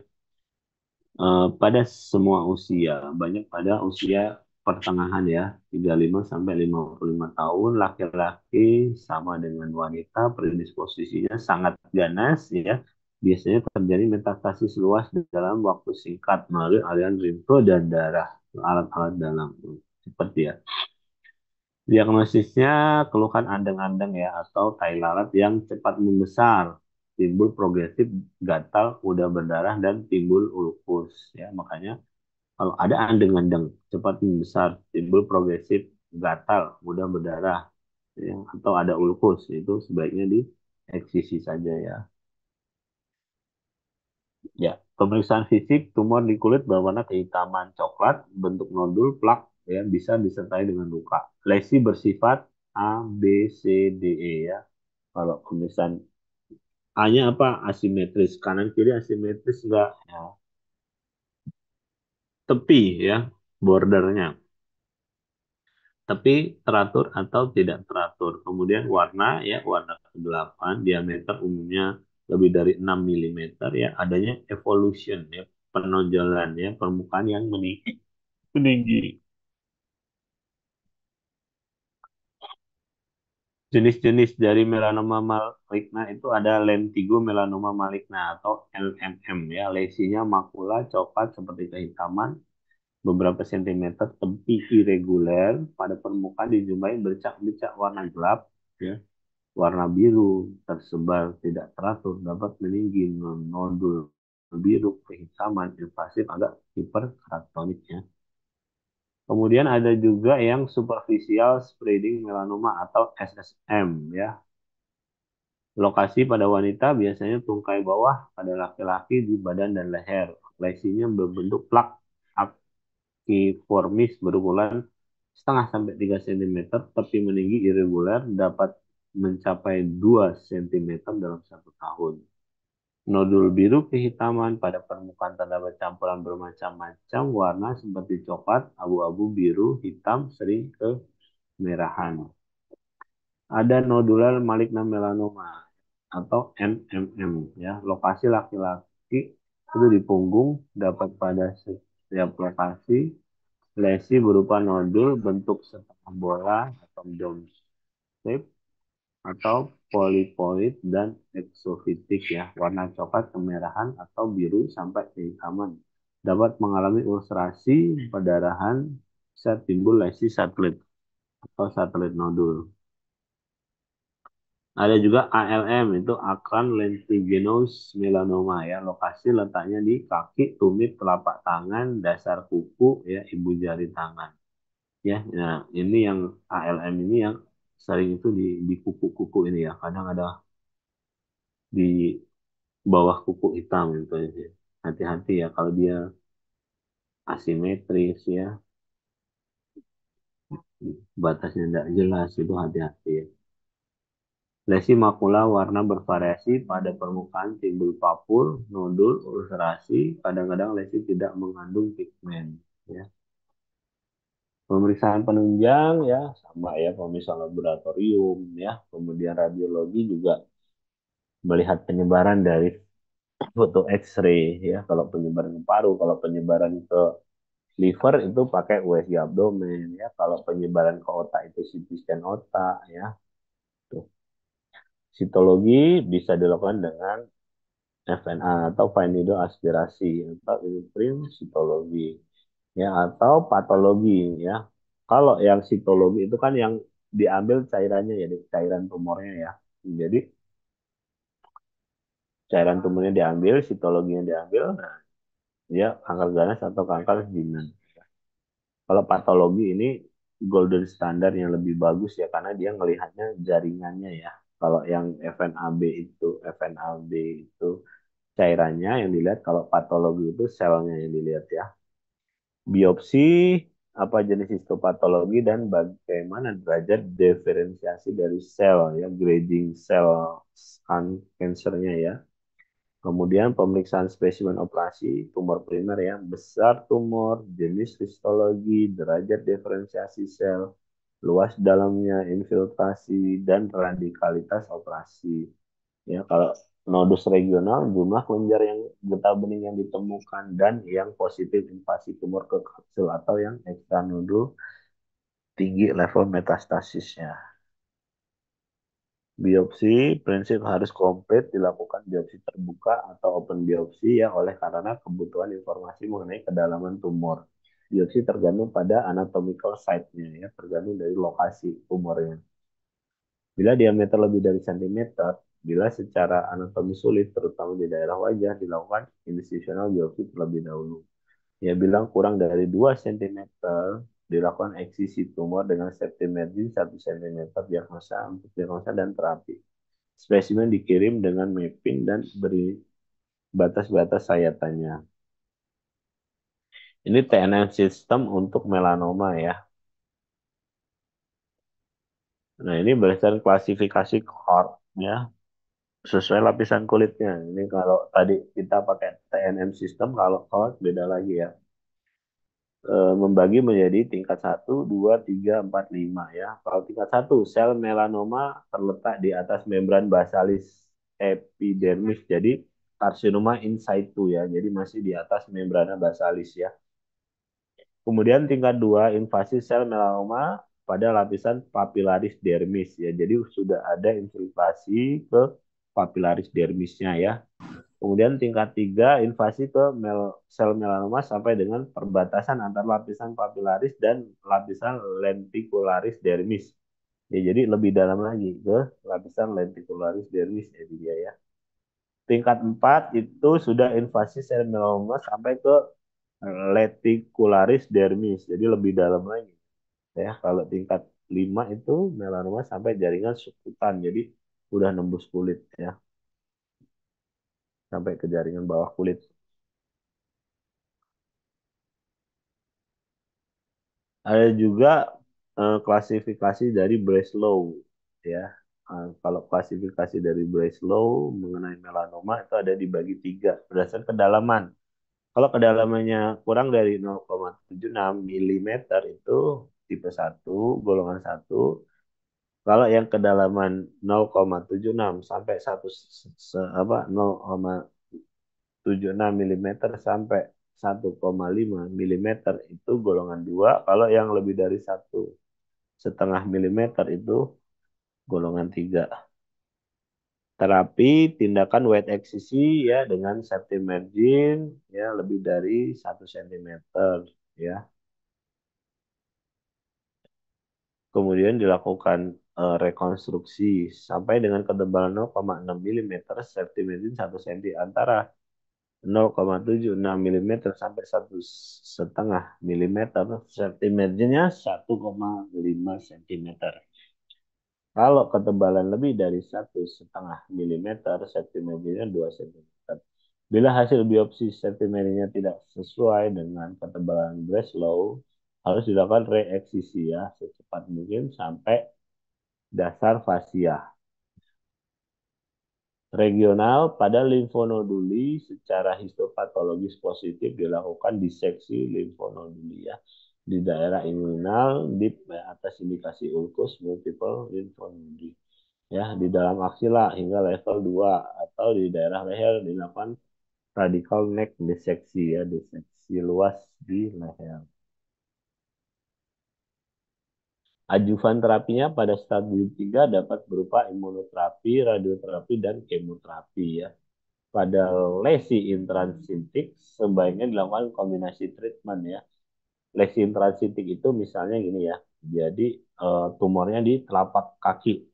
Pada semua usia, banyak pada usia pertengahan ya, 35 sampai 55 tahun, laki-laki sama dengan wanita, predisposisinya sangat ganas ya. Biasanya terjadi metastasis luas dalam waktu singkat melalui aliran limfe dan darah, alat-alat dalam. Seperti ya. Diagnosisnya keluhan andeng-andeng ya atau tai lalat yang cepat membesar, timbul progresif gatal, mudah berdarah dan timbul ulkus ya. Makanya kalau ada andeng-andeng cepat membesar, timbul progresif gatal, mudah berdarah ya, atau ada ulkus itu sebaiknya di eksisi saja ya. Ya, pemeriksaan fisik tumor di kulit berwarna kehitaman coklat, bentuk nodul, plak ya bisa disertai dengan luka. Lesi bersifat A, B, C, D, E ya. Kalau pemeriksaan A-nya apa? Asimetris. Kanan kiri asimetris enggak? Ya. Tepi ya, bordernya. Tepi teratur atau tidak teratur. Kemudian warna ya, warna kegelapan, diameter umumnya lebih dari 6 milimeter ya, adanya evolution ya, penonjolan ya, permukaan yang meninggi. Meninggi. Jenis-jenis dari melanoma maligna itu ada lentigo melanoma maligna atau LMM ya. Lesinya makula coklat seperti kehitaman, beberapa sentimeter, tepi irregular, pada permukaan dijumpai bercak-bercak warna gelap, ya, warna biru, tersebar tidak teratur, dapat meninggi, nodul biru, kehitaman, invasif, agak hiperkeratonik ya. Kemudian ada juga yang superficial spreading melanoma atau SSM ya. Lokasi pada wanita biasanya tungkai bawah, pada laki-laki di badan dan leher. Lesinya berbentuk plak akiformis berukuran 0,5 sampai 3 cm, tapi meninggi irregular, dapat mencapai 2 cm dalam 1 tahun. Nodul biru kehitaman pada permukaan terdapat campuran bermacam-macam warna seperti coklat, abu-abu, biru, hitam, sering kemerahan. Ada nodular maligna melanoma atau MMM ya. Lokasi laki-laki itu di punggung, dapat pada setiap lokasi. Lesi berupa nodul bentuk setengah bola atau dome shape atau polipoid dan eksofitik ya. Warna coklat kemerahan atau biru sampai kehitaman. Dapat mengalami ulcerasi, perdarahan, bisa timbul lesi satelit atau satelit nodul. Ada juga ALM, itu akran lentiginous melanoma ya. Lokasi letaknya di kaki, tumit, telapak tangan, dasar kuku ya, ibu jari tangan. Ya, nah ini yang ALM ini yang sering itu di kuku-kuku ini ya. Kadang ada di bawah kuku hitam gitu ya. Hati-hati ya kalau dia asimetris ya, batasnya tidak jelas itu hati-hati ya. Lesi makula warna bervariasi pada permukaan timbul papul, nodul, ulcerasi. Kadang-kadang lesi tidak mengandung pigmen. Ya. Pemeriksaan penunjang ya sama ya pemeriksaan laboratorium ya. Kemudian radiologi juga melihat penyebaran dari foto X-ray ya. Kalau penyebaran ke paru, kalau penyebaran ke liver itu pakai USG abdomen ya. Kalau penyebaran ke otak itu CT scan otak ya. Tuh. Sitologi bisa dilakukan dengan FNA atau fine needle aspirasi atau imprim sitologi ya atau patologi ya. Kalau yang sitologi itu kan yang diambil cairannya ya, cairan tumornya ya. Jadi cairan tumornya diambil, sitologinya diambil, nah dia kanker ganas atau kanker jinak. Kalau patologi ini golden standard yang lebih bagus ya karena dia ngelihatnya jaringannya ya. Kalau yang FNAB itu cairannya yang dilihat, kalau patologi itu selnya yang dilihat ya. Biopsi apa jenis histopatologi dan bagaimana derajat diferensiasi dari sel ya, grading sel kankernya ya. Kemudian pemeriksaan spesimen operasi tumor primer ya, besar tumor, jenis histologi, derajat diferensiasi sel, luas dalamnya, infiltrasi, dan radikalitas operasi. Ya, kalau nodus regional, jumlah kelenjar yang getah bening yang ditemukan dan yang positif invasi tumor ke kapsul atau yang ekstranodul tinggi level metastasisnya. Biopsi prinsip harus komplit dilakukan biopsi terbuka atau open biopsi ya oleh karena kebutuhan informasi mengenai kedalaman tumor. Biopsi tergantung pada anatomical site-nya ya, tergantung dari lokasi tumornya. Bila diameter lebih dari sentimeter, bila secara anatomi sulit, terutama di daerah wajah, dilakukan incisional biopsi terlebih dahulu. Ya, bilang kurang dari 2 sentimeter, dilakukan eksisi tumor dengan septum margin 1 sentimeter diagnosa untuk diagnosa dan terapi. Spesimen dikirim dengan mapping dan beri batas-batas sayatannya. Ini TNM sistem untuk melanoma ya. Nah, ini berdasarkan klasifikasi cohort ya, sesuai lapisan kulitnya. Ini kalau tadi kita pakai TNM sistem, kalau cohort beda lagi ya. Membagi menjadi tingkat 1, 2, 3, 4, 5 ya. Kalau tingkat 1, sel melanoma terletak di atas membran basalis epidermis. Jadi karsinoma in situ ya. Jadi masih di atas membrana basalis ya. Kemudian tingkat 2, invasi sel melanoma pada lapisan papilaris dermis ya. Jadi sudah ada infiltrasi ke papilaris dermisnya ya. Kemudian tingkat 3, invasi ke sel melanoma sampai dengan perbatasan antara lapisan papilaris dan lapisan lenticularis dermis. Ya, jadi lebih dalam lagi ke lapisan lenticularis dermis ya dia ya. Tingkat 4 itu sudah invasi sel melanoma sampai ke lenticularis dermis. Jadi lebih dalam lagi ya. Kalau tingkat 5 itu melanoma sampai jaringan subkutan. Jadi udah nembus kulit ya, sampai ke jaringan bawah kulit. Ada juga klasifikasi dari Breslow ya. Kalau klasifikasi dari Breslow mengenai melanoma itu ada dibagi tiga berdasarkan kedalaman. Kalau kedalamannya kurang dari 0,76 milimeter itu tipe satu golongan satu. Kalau yang kedalaman 0,76 sampai 1 apa 0,76 milimeter sampai 1,5 milimeter itu golongan 2. Kalau yang lebih dari 1,5 milimeter itu golongan 3. Terapi tindakan wet excision ya dengan safety margin ya lebih dari 1 cm ya. Kemudian dilakukan rekonstruksi sampai dengan ketebalan 0,6 milimeter safety margin 1 cm antara 0,76 milimeter sampai 1,5 milimeter safety marginnya 1,5 cm. Kalau ketebalan lebih dari 1,5 milimeter, sentimennya 2 cm. Bila hasil biopsi sentimennya tidak sesuai dengan ketebalan Breslow, harus dilakukan reeksisi ya secepat mungkin sampai dasar fasia. Regional pada limfonoduli secara histopatologis positif dilakukan diseksi limfonoduli ya di daerah inguinal di atas indikasi ulkus multiple limfonodi ya di dalam aksila hingga level 2 atau di daerah leher dilakukan radical neck diseksi ya diseksi luas di leher. Ajuvan terapinya pada stadium 3 dapat berupa imunoterapi, radioterapi, dan kemoterapi ya. Pada lesi intransitik sebaiknya dilakukan kombinasi treatment ya. Lesi intransitik itu misalnya gini ya. Jadi tumornya di telapak kaki.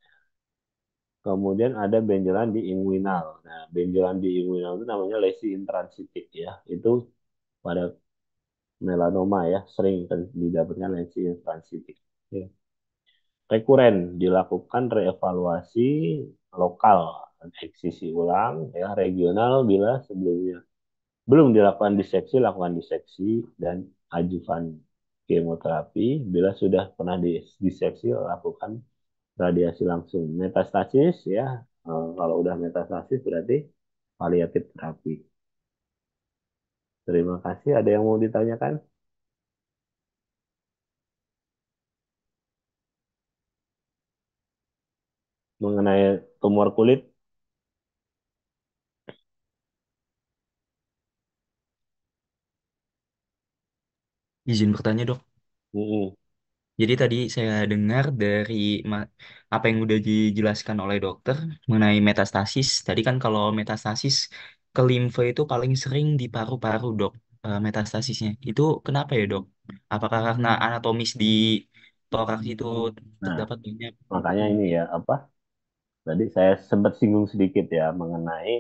Kemudian ada benjolan di inguinal. Nah, benjolan di inguinal itu namanya lesi intransitik ya. Itu pada melanoma ya, sering didapatkan lesi intransitik. Ya. Rekuren dilakukan reevaluasi lokal, eksisi ulang ya, regional bila sebelumnya belum dilakukan diseksi, lakukan diseksi dan ajuvan kemoterapi. Bila sudah pernah diseksi, lakukan radiasi langsung. Metastasis ya, kalau udah metastasis berarti paliatif terapi. Terima kasih. Ada yang mau ditanyakan mengenai tumor kulit? Izin bertanya, Dok. Mm-mm. Jadi tadi saya dengar dari apa yang udah dijelaskan oleh dokter mengenai metastasis. Tadi kan kalau metastasis ke limfe itu paling sering di paru-paru, Dok, metastasisnya. Itu kenapa ya, Dok? Apakah karena anatomis di toraks itu Nah, terdapat banyak? makanya ini ya apa? Tadi saya sempat singgung sedikit ya mengenai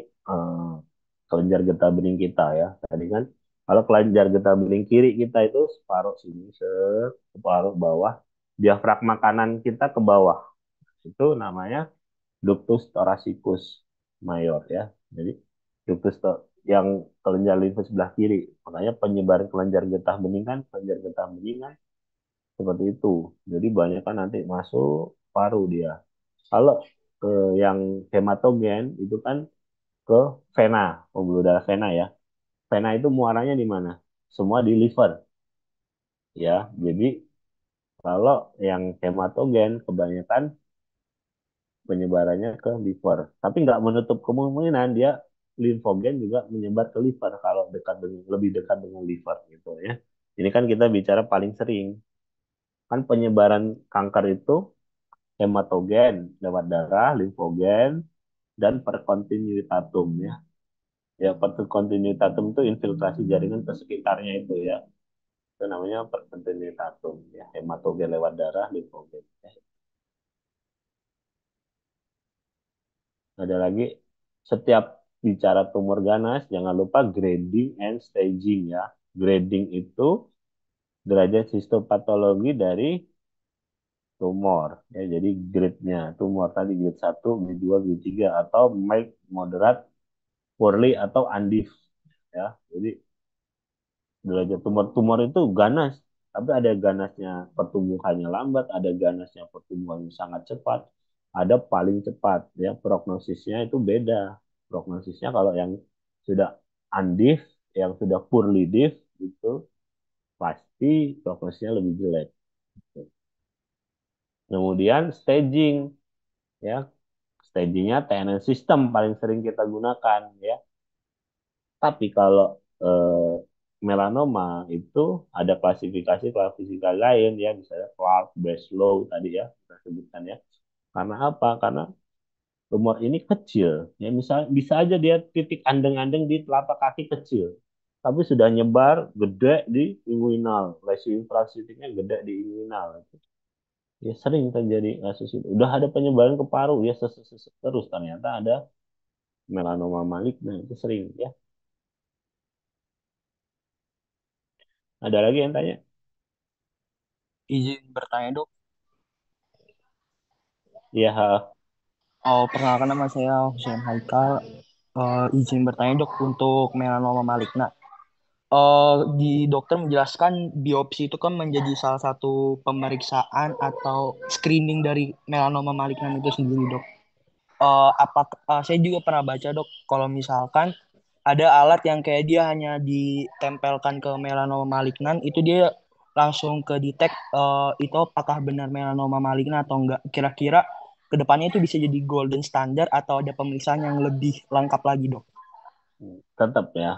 kelenjar getah bening kita ya. Tadi kan kalau kelenjar getah bening kiri kita itu separuh sini, separuh bawah, diafragma kanan kita ke bawah. Itu namanya ductus thoracicus mayor ya. Jadi yang kelenjar limfe sebelah kiri. Makanya penyebaran kelenjar getah bening kan, kelenjar getah bening kan seperti itu. Jadi banyak kan nanti masuk paru dia. Kalau yang hematogen itu kan ke vena, pembuluh darah vena ya. Vena itu muaranya di mana? Semua di liver ya. Jadi kalau yang hematogen kebanyakan penyebarannya ke liver. Tapi nggak menutup kemungkinan dia limfogen juga menyebar ke liver kalau dekat dengan lebih dekat dengan liver gitu ya. Ini kan kita bicara paling sering. Kan penyebaran kanker itu hematogen lewat darah, limfogen, dan perkontinuitatum ya. Ya, perkontinuitatum itu infiltrasi jaringan ke sekitarnya itu ya. Itu namanya perkontinuitatum ya. Hematogen lewat darah, limfogen. Ya. Ada lagi, setiap bicara tumor ganas, jangan lupa grading and staging ya. Grading itu derajat histopatologi dari tumor. Ya, jadi grade-nya tumor tadi grade 1, grade 2, grade 3 atau mild, moderate, poorly atau undiff ya. Jadi derajat tumor itu ganas, tapi ada ganasnya pertumbuhannya lambat, ada ganasnya pertumbuhannya sangat cepat. ada paling cepat ya, prognosisnya itu beda. Prognosisnya kalau yang sudah undif, yang sudah poorly diff itu pasti prognosisnya lebih jelek. Kemudian staging ya, stagingnya TNS system paling sering kita gunakan ya. Tapi kalau eh, melanoma itu ada klasifikasi-klasifikasi lain ya, misalnya Clark, Breslow tadi ya kita sebutkan ya. Karena apa? Karena tumor ini kecil ya, misal bisa aja dia titik andeng-andeng di telapak kaki kecil, tapi sudah nyebar gede di inguinal, lesi infrasitiknya gede di inguinal. Ya sering terjadi kasus itu. Udah ada penyebaran ke paru ya, terus ternyata ada melanoma maligna, itu sering ya. Ada lagi yang tanya? Izin bertanya dok. Ya, Oh, perkenalkan nama saya Hussein Haikal. Izin bertanya dok untuk melanoma maligna. Di dokter menjelaskan biopsi itu kan menjadi salah satu pemeriksaan atau screening dari melanoma maligna itu sendiri dok. Saya juga pernah baca dok kalau misalkan ada alat yang kayak dia hanya ditempelkan ke melanoma malignan itu dia langsung ke detect itu apakah benar melanoma malignan atau enggak. Kira-kira kedepannya itu bisa jadi golden standard atau ada pemeriksaan yang lebih lengkap lagi dok. tetap ya.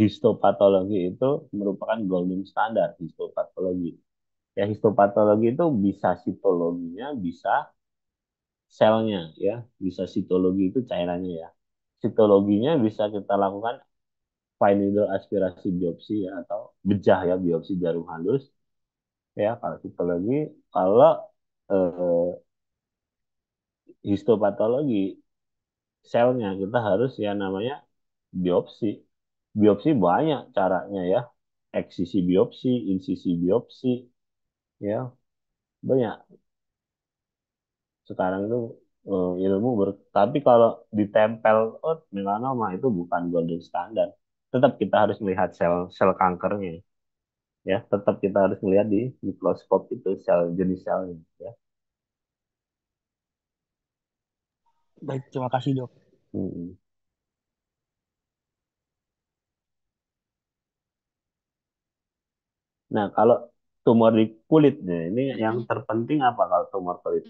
Histopatologi itu merupakan golden standard histopatologi. Ya, histopatologi itu bisa sitologinya, bisa selnya ya, bisa sitologi itu cairannya ya. Sitologinya bisa kita lakukan fine needle aspirasi biopsi ya, atau bejah ya, biopsi jarum halus ya kalau sitologi. Kalau eh, histopatologi selnya kita harus ya namanya biopsi. Biopsi banyak caranya ya, eksisi biopsi, insisi biopsi ya, banyak sekarang itu ilmu tapi kalau ditempel oh melanoma itu bukan golden standard. Tetap kita harus melihat sel sel kankernya ya, tetap kita harus melihat di mikroskop itu sel jenis selnya ya. Baik, terima kasih dok. Hmm. Nah, kalau tumor di kulitnya ini yang terpenting apa kalau tumor kulit?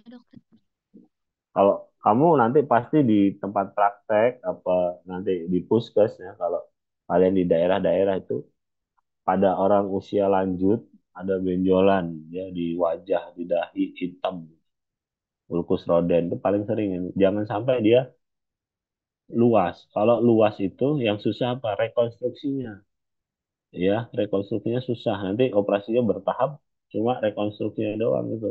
Kalau kamu nanti pasti di tempat praktek apa nanti di puskes ya, kalau kalian di daerah-daerah itu pada orang usia lanjut ada benjolan ya di wajah, di dahi hitam, ulkus roden itu paling sering ini. Jangan sampai dia luas. Kalau luas itu yang susah apa? Rekonstruksinya. Ya, rekonstruksinya susah. Nanti operasinya bertahap, cuma rekonstruksinya doang itu.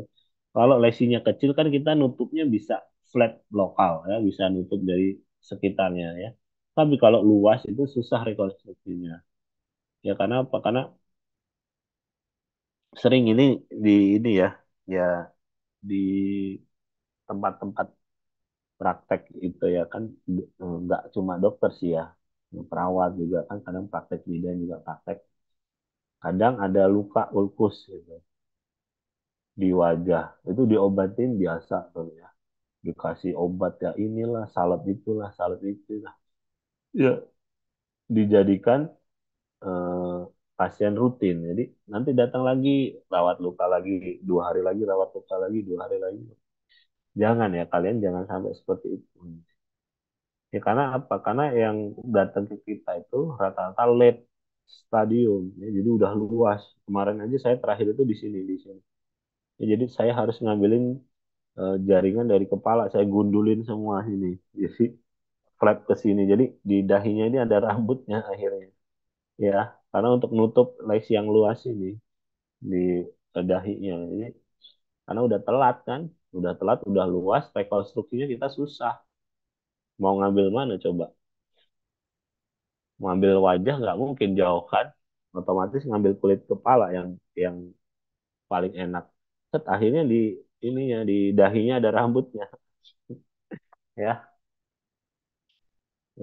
Kalau lesinya kecil kan kita nutupnya bisa flat lokal ya, bisa nutup dari sekitarnya ya. Tapi kalau luas itu susah rekonstruksinya. Ya karena apa? Karena sering ini ya, ya di tempat-tempat praktek itu ya kan nggak cuma dokter sih ya, perawat juga kan kadang praktek bidan juga praktek. Kadang ada luka ulkus gitu di wajah itu diobatin biasa tuh ya, dikasih obat ya inilah salep itulah ya, dijadikan eh, pasien rutin. Jadi nanti datang lagi rawat luka lagi, 2 hari lagi rawat luka lagi, 2 hari lagi. Jangan ya, kalian jangan sampai seperti itu. Ya karena apa? Karena yang datang ke kita itu rata-rata late stadium ya, jadi udah luas. Kemarin aja saya terakhir itu di sini. Ya, jadi saya harus ngambilin jaringan dari kepala, saya gundulin semua sini. Jadi flap ke sini. Jadi di dahinya ini ada rambutnya akhirnya. Ya, karena untuk nutup lesi yang luas ini di dahinya. Ini karena udah telat kan, udah telat, udah luas, rekonstruksinya kita susah. Mau ngambil mana coba? Mau ngambil wajah nggak mungkin jauh kan? Otomatis ngambil kulit kepala yang paling enak. Set akhirnya di ininya di dahinya ada rambutnya ya,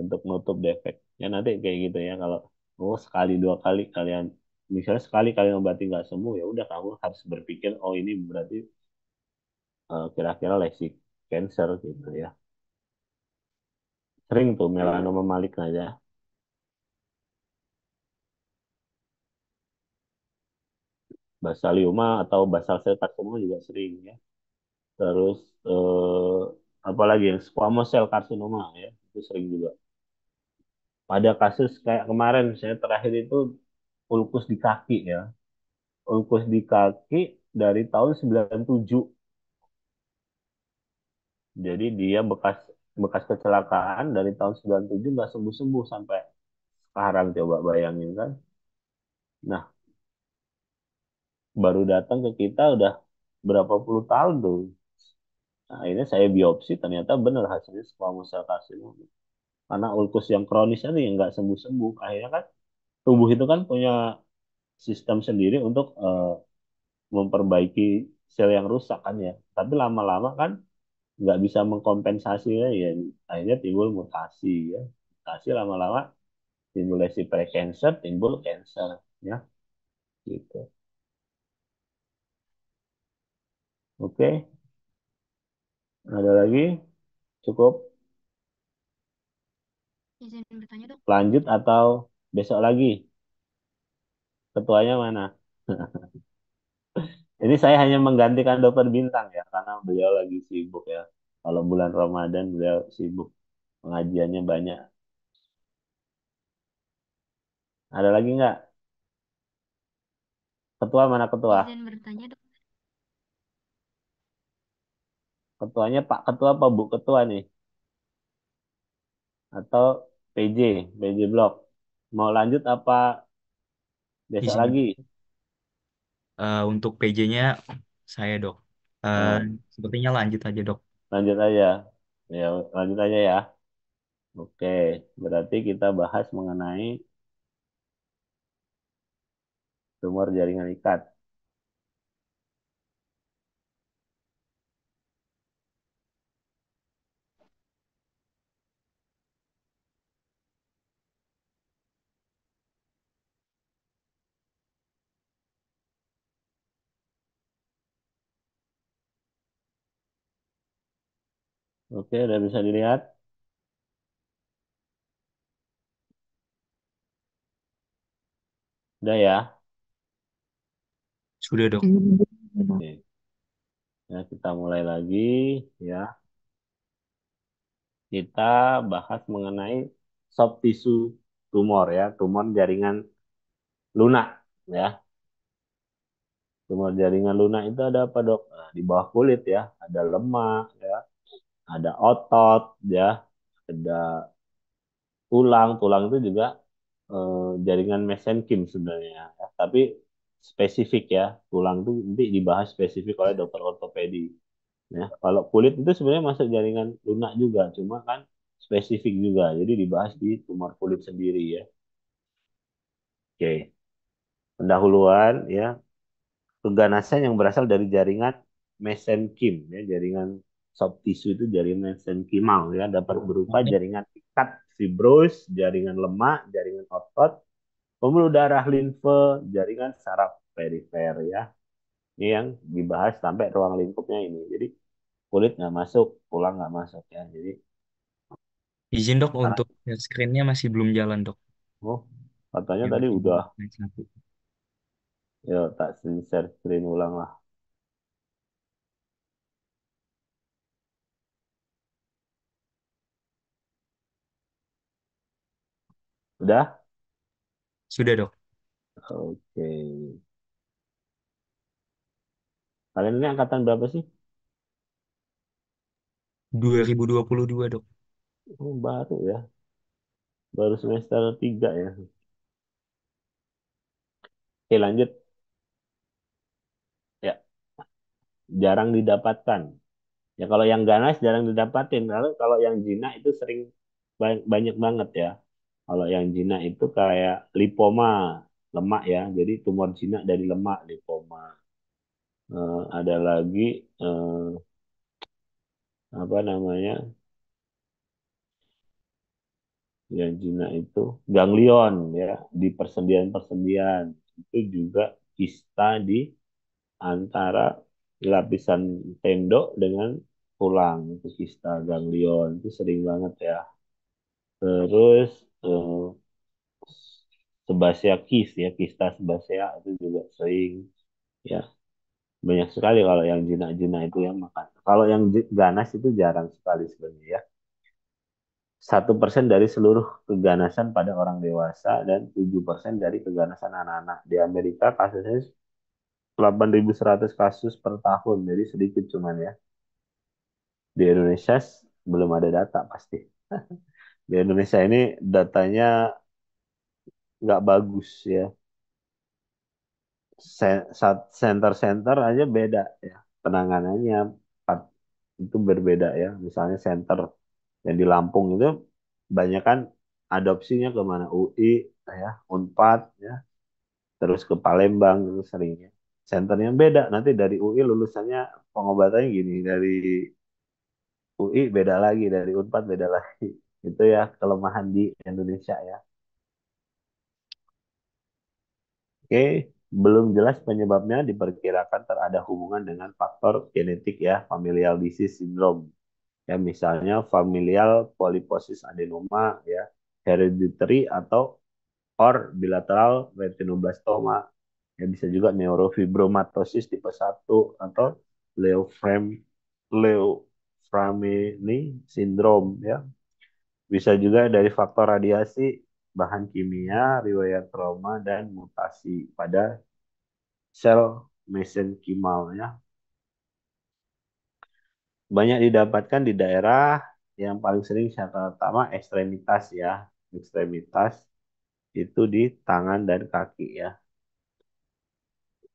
untuk nutup defek. Ya nanti kayak gitu ya, kalau oh sekali 2 kali kalian misalnya sekali kalian obati nggak sembuh ya udah kamu harus berpikir oh ini berarti kira-kira lesi. cancer gitu ya. Sering tuh melanoma maligna ya. Basalioma atau basal cell carcinoma juga sering ya. Terus apalagi yang squamous cell carcinoma ya, itu sering juga. Ada kasus kayak kemarin saya terakhir itu ulkus di kaki ya. Ulkus di kaki dari tahun 97. Jadi dia bekas bekas kecelakaan dari tahun 97 nggak sembuh-sembuh sampai sekarang, coba bayangin kan. Nah, baru datang ke kita udah berapa puluh tahun tuh. Nah, ini saya biopsi ternyata benar hasilnya squamous cell carcinoma. Karena ulkus yang kronis ini yang nggak sembuh-sembuh. Akhirnya kan tubuh itu kan punya sistem sendiri untuk memperbaiki sel yang rusak kan ya. Tapi lama-lama kan nggak bisa mengkompensasi ya. Akhirnya timbul mutasi ya. Mutasi lama-lama timbul lesi precancer, timbul cancer ya gitu. Oke, ada lagi? Cukup Izin bertanya, Dok. lanjut atau besok lagi? Ketuanya mana? Ini saya hanya menggantikan Dokter Bintang ya, karena beliau lagi sibuk ya. Kalau bulan Ramadan beliau sibuk, pengajiannya banyak. Ada lagi nggak? Ketua mana ketua? Izin bertanya, Dok. Ketuanya Pak Ketua apa Bu Ketua nih? Atau PJ, PJ Blok? Mau lanjut apa besok Izin lagi? untuk PJ-nya saya dok. Eh, Eh, Sepertinya lanjut aja dok. lanjut aja. Ya, lanjut aja ya. Oke, berarti kita bahas mengenai tumor jaringan ikat. Oke, udah bisa dilihat? Udah ya? Sudah dok. Oke. Ya, kita mulai lagi ya. Kita bahas mengenai soft tissue tumor ya, tumor jaringan lunak ya. Tumor jaringan lunak itu ada apa dok? Nah, di bawah kulit ya, ada lemak ya, ada otot ya, ada tulang. Tulang itu juga jaringan mesenkim sebenarnya ya. Tapi spesifik ya, tulang itu nanti dibahas spesifik oleh dokter ortopedi. Ya, kalau kulit itu sebenarnya masuk jaringan lunak juga, cuma kan spesifik juga. Jadi dibahas di tumor kulit sendiri ya. Oke, pendahuluan ya, keganasan yang berasal dari jaringan mesenkim ya, jaringan soft tissue itu jaringan mesenkimal ya, dapat berupa Oke. jaringan ikat fibros, jaringan lemak, jaringan otot, pembuluh darah limfe, jaringan saraf perifer ya. Ini yang dibahas sampai ruang lingkupnya ini. Jadi kulit nggak masuk, tulang nggak masuk ya. Jadi Izin dok sekarang, untuk screen-nya masih belum jalan dok. oh katanya Ya, tadi masih udah, slide satu. ya tak share screen ulang lah. Udah? Sudah dok. Oke. Kalian ini angkatan berapa sih? 2022 dok. Oh, baru ya. Baru semester 3 ya. Oke, lanjut. Ya, jarang didapatkan. Ya, kalau yang ganas jarang didapatin. Lalu kalau yang jinak itu sering banyak banget ya. Kalau yang jinak itu kayak lipoma, lemak ya. Jadi tumor jinak dari lemak, lipoma. Ada lagi apa namanya? Yang jinak itu ganglion ya, di persendian-persendian. Itu juga kista di antara lapisan tendok dengan tulang itu kista ganglion itu sering banget ya. Terus sebasea kis ya, kista sebasea itu juga sering ya. Banyak sekali kalau yang jinak-jinak itu yang makan. Kalau yang ganas itu jarang sekali sebenarnya ya. 1% dari seluruh keganasan pada orang dewasa dan 7% dari keganasan anak-anak. Di Amerika kasusnya 8.100 kasus per tahun, jadi sedikit cuman ya. Di Indonesia belum ada data pasti. Di Indonesia ini datanya nggak bagus ya. Center-center aja beda ya. Penanganannya itu berbeda ya. Misalnya center yang di Lampung itu banyak kan adopsinya ke mana UI ya, Unpad ya, terus ke Palembang itu seringnya. Senternya beda. Nanti dari UI lulusannya pengobatannya gini, dari UI beda lagi, dari Unpad beda lagi. Itu ya kelemahan di Indonesia ya. Oke, belum jelas penyebabnya diperkirakan terada hubungan dengan faktor genetik ya, familial disease syndrome. Ya, misalnya familial polyposis adenoma ya, hereditary atau or bilateral retinoblastoma. Ya, bisa juga neurofibromatosis tipe 1 atau Leoframini syndrome ya. Bisa juga dari faktor radiasi, bahan kimia, riwayat trauma dan mutasi pada sel mesenkimal ya. Banyak didapatkan di daerah yang paling sering secara utama ekstremitas ya. Ekstremitas itu di tangan dan kaki ya.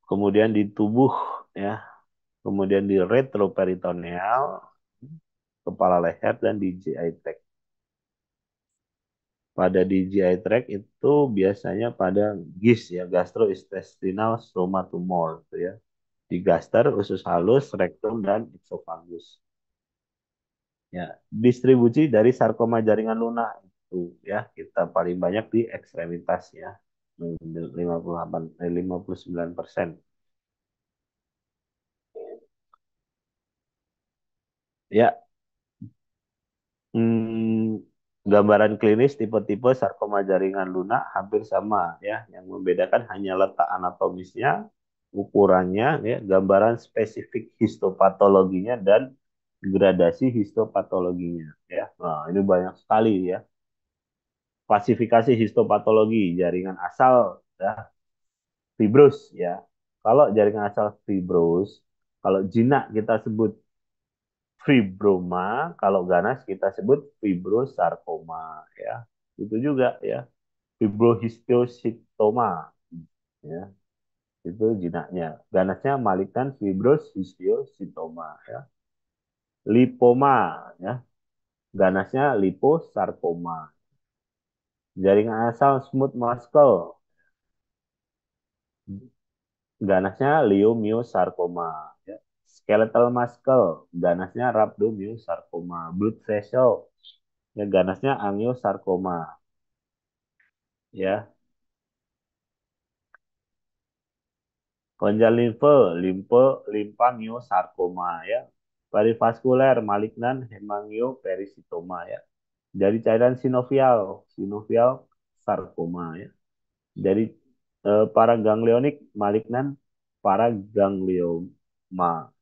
Kemudian di tubuh ya. Kemudian di retroperitoneal, kepala leher dan di GI tract. Pada di GI tract itu biasanya pada GIS ya, gastrointestinal stroma tumor gitu ya. Di gaster, usus halus, rektum dan esophagus. Ya, distribusi dari sarkoma jaringan lunak itu ya kita paling banyak di ekstremitas ya. 59%. Ya, gambaran klinis tipe-tipe sarkoma jaringan lunak hampir sama ya. Yang membedakan hanya letak anatomisnya, ukurannya, ya, gambaran spesifik histopatologinya dan gradasi histopatologinya ya. Nah, ini banyak sekali ya. Klasifikasi histopatologi jaringan asal ya, fibrous ya. Kalau jaringan asal fibrous, kalau jinak kita sebut fibroma, kalau ganas kita sebut fibrosarkoma ya. Itu juga ya, fibrohistiocytoma ya. Itu jinaknya. Ganasnya malikan fibrohistiocytoma ya. Lipoma ya. Ganasnya liposarkoma. Jaringan asal smooth muscle, ganasnya leiomyosarkoma ya. Skeletal muscle, ganasnya rhabdomyosarkoma. Blood vessel, ya, ganasnya angiosarkoma ya. Konjal limfangiosarkoma ya. Perivaskuler malignan hemangioperisitoma ya. Dari cairan sinovial sarkoma ya. Dari paraganglionik malignan paraganglioma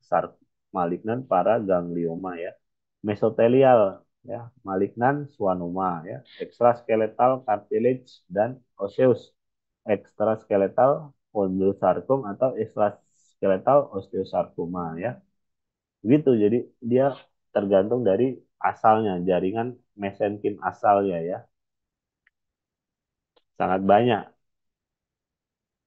malignan paraganglioma ya. Mesotelial ya, malignan schwannoma ya. Extraskeletal cartilage dan osseous. Extraskeletal chondrosarkom atau extraskeletal osteosarkoma ya. Begitu, jadi dia tergantung dari asalnya, jaringan mesenkim asalnya ya. Sangat banyak.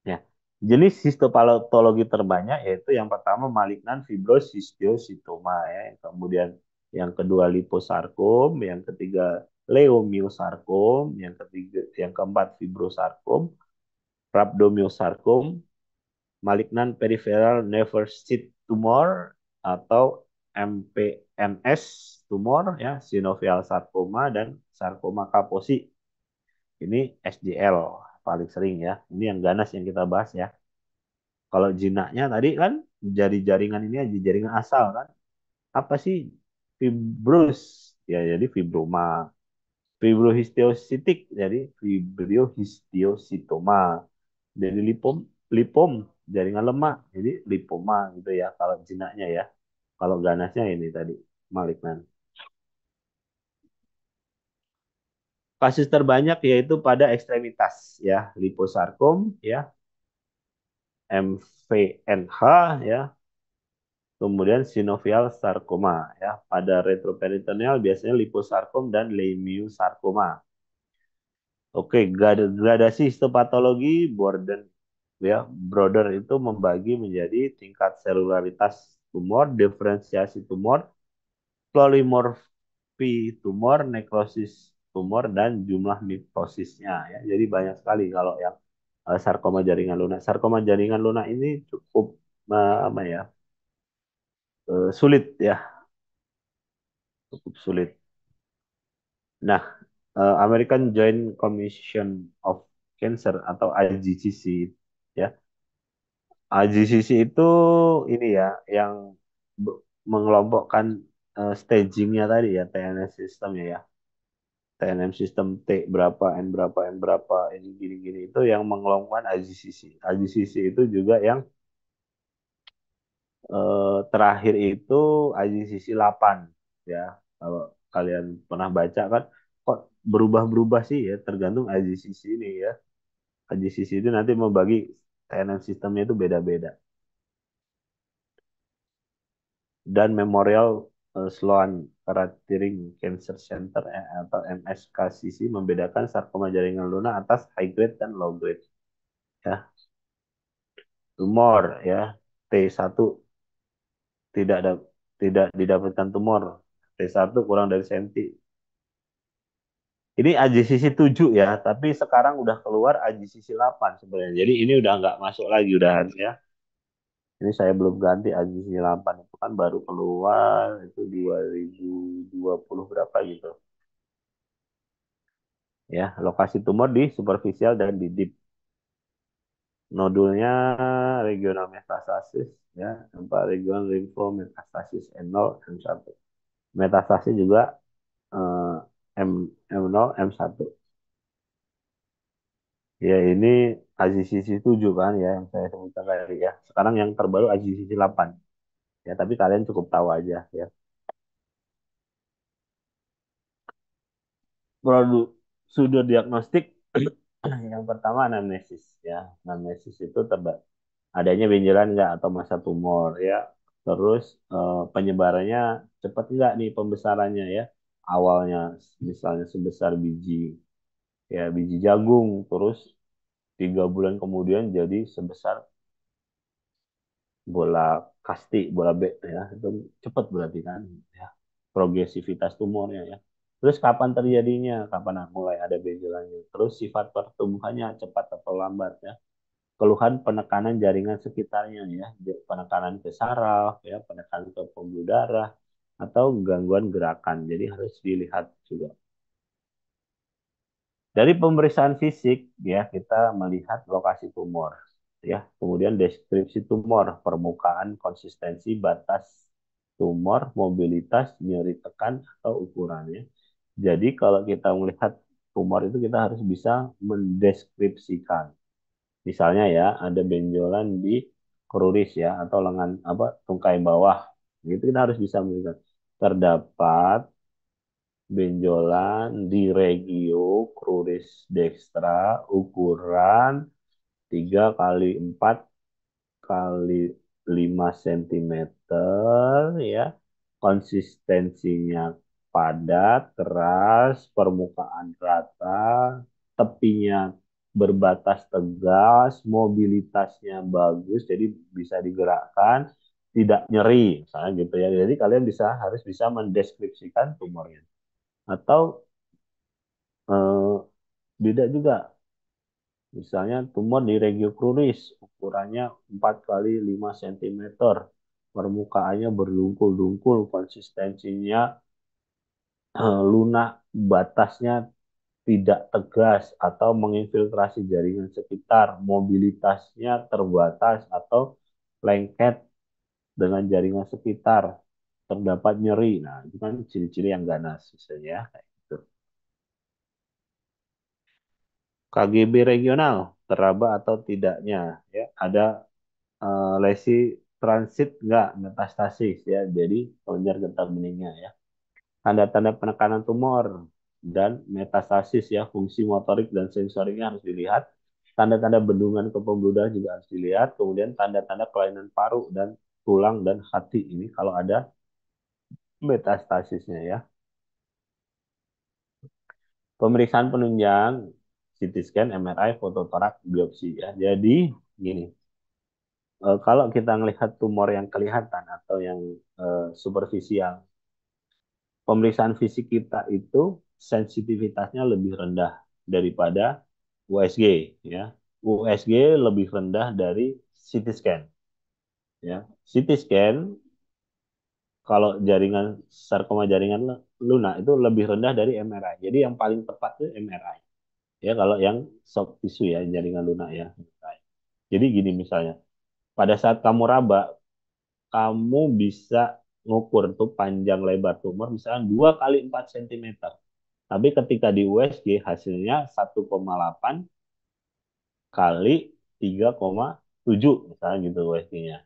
Ya. Jenis histopatologi terbanyak yaitu yang pertama malignan fibros histiocytoma ya, yang kemudian yang kedua liposarkom, yang ketiga leiomyosarkom, yang keempat fibrosarkom, rhabdomyosarkom, malignan peripheral nephrocyte tumor atau MPNS tumor ya, sinovial sarkoma dan sarkoma kaposi. Ini SJL paling sering ya. Ini yang ganas yang kita bahas ya. Kalau jinaknya tadi kan dari jaringan ini aja, jaringan asal kan. Apa sih fibrous ya jadi fibroma, fibrohistiocytic jadi fibrohistiocytoma, jadi lipom jaringan lemak jadi lipoma gitu ya kalau jinaknya ya. Kalau ganasnya ini tadi malignan. Kasus terbanyak yaitu pada ekstremitas ya, liposarkom ya, MVNH ya, kemudian sinovial sarkoma ya. Pada retroperitoneal biasanya liposarkom dan leiomyosarkoma. Oke, gradasi histopatologi Borden ya, Broder itu membagi menjadi tingkat selularitas tumor, diferensiasi tumor, polimorfi tumor, nekrosis tumor, dan jumlah mitosisnya ya. Jadi banyak sekali kalau yang sarkoma jaringan lunak. Sarkoma jaringan lunak ini cukup apa ya, sulit ya, cukup sulit. Nah, American Joint Commission of Cancer atau IJCC ya. IJCC itu ini ya yang mengelompokkan stagingnya tadi ya, TNS sistemnya ya. TNM sistem T berapa, N berapa, N berapa, ini gini-gini itu yang mengelompokkan IGCC. IGCC itu juga yang terakhir itu IGCC 8 ya. Kalau kalian pernah baca kan kok berubah-berubah sih ya tergantung IGCC ini ya. IGCC itu nanti membagi TNM sistemnya itu beda-beda. Dan Memorial Sloan Kettering Cancer Center atau MSKCC membedakan sarkoma jaringan lunak atas high grade dan low grade ya. Tumor ya, T1 tidak ada, tidak didapatkan tumor, T1 kurang dari senti. Ini AJCC 7 ya, tapi sekarang udah keluar AJCC 8 sebenarnya. Jadi ini udah nggak masuk lagi udah ya. Ini saya belum ganti AJCC 8 itu kan baru keluar itu 2020 berapa gitu. Ya, lokasi tumor di superficial dan di deep. Nodulnya regional metastasis ya, tempat regional lymphometastasis N0 M1. Metastasis juga eh, M M0 M1. Ya ini AZCC 7 kan ya yang saya sebutkan tadi ya. Sekarang yang terbaru AZCC 8. Ya tapi kalian cukup tahu aja ya. Produk sudut diagnostik yang pertama anamnesis ya. Anamnesis itu adanya benjolan enggak atau masa tumor ya. Terus penyebarannya cepat enggak nih pembesarannya ya. Awalnya misalnya sebesar biji jagung, terus 3 bulan kemudian jadi sebesar bola kasti, bola B ya. Itu cepat berarti kan ya. Progresivitas tumornya ya. Terus kapan terjadinya? Kapan mulai ada benjolannya? Terus sifat pertumbuhannya cepat atau lambat ya. Keluhan penekanan jaringan sekitarnya ya, penekanan ke saraf ya, penekanan ke pembuluh darah atau gangguan gerakan. Jadi harus dilihat juga. Dari pemeriksaan fisik ya kita melihat lokasi tumor ya, kemudian deskripsi tumor, permukaan, konsistensi, batas tumor, mobilitas, nyeri tekan atau ukurannya. Jadi kalau kita melihat tumor itu kita harus bisa mendeskripsikan. Misalnya ya, ada benjolan di kruris ya atau lengan apa tungkai bawah. Itu kita harus bisa melihat terdapat benjolan di regio kruris dextra ukuran 3 kali 4 kali 5 cm ya. Konsistensinya padat, keras, permukaan rata, tepinya berbatas tegas, mobilitasnya bagus, jadi bisa digerakkan, tidak nyeri, misalnya gitu ya. Jadi kalian harus bisa mendeskripsikan tumornya. Atau eh, beda juga. Misalnya tumor di regio kruris, ukurannya 4 kali 5 cm. Permukaannya berdungkul-dungkul, konsistensinya lunak, batasnya tidak tegas atau menginfiltrasi jaringan sekitar, mobilitasnya terbatas atau lengket dengan jaringan sekitar. terdapat nyeri. Nah, itu kan ciri-ciri yang ganas misalnya ya, kayak gitu. KGB regional, teraba atau tidaknya ya. Ada lesi transit nggak metastasis ya. Jadi kelenjar getah benihnya ya. Tanda-tanda penekanan tumor dan metastasis ya, fungsi motorik dan sensoriknya harus dilihat. Tanda-tanda bendungan ke pembuluh juga harus dilihat. Kemudian tanda-tanda kelainan paru dan tulang dan hati ini kalau ada metastasisnya ya. Pemeriksaan penunjang CT scan, MRI, foto torak, biopsi ya. Jadi gini, kalau kita melihat tumor yang kelihatan atau yang superficial, pemeriksaan fisik kita itu sensitivitasnya lebih rendah daripada USG ya. USG lebih rendah dari CT scan ya. CT scan kalau jaringan sarkoma jaringan lunak itu lebih rendah dari MRI. Jadi yang paling tepat itu MRI. Ya kalau yang soft tissue ya jaringan lunak ya. Jadi gini misalnya, pada saat kamu raba, kamu bisa ngukur tuh panjang lebar tumor misalnya 2 kali 4 cm. Tapi ketika di USG hasilnya 1,8 kali 3,7 misalnya gitu USG-nya.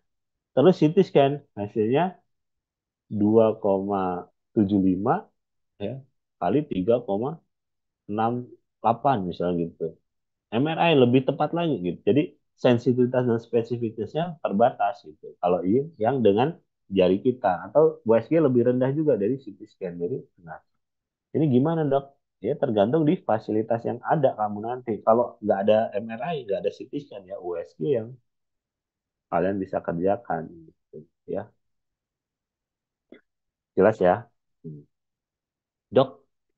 Terus CT scan hasilnya 2,75 ya kali 3,68 misalnya gitu. MRI lebih tepat lagi gitu. Jadi sensitivitas dan spesifikasinya terbatas gitu. Kalau ini yang dengan jari kita atau USG lebih rendah juga dari CT scan. Jadi nah, ini gimana dok? Ya tergantung di fasilitas yang ada kamu nanti. Kalau nggak ada MRI, nggak ada CT scan ya USG yang kalian bisa kerjakan. Gitu, ya jelas ya. Dok,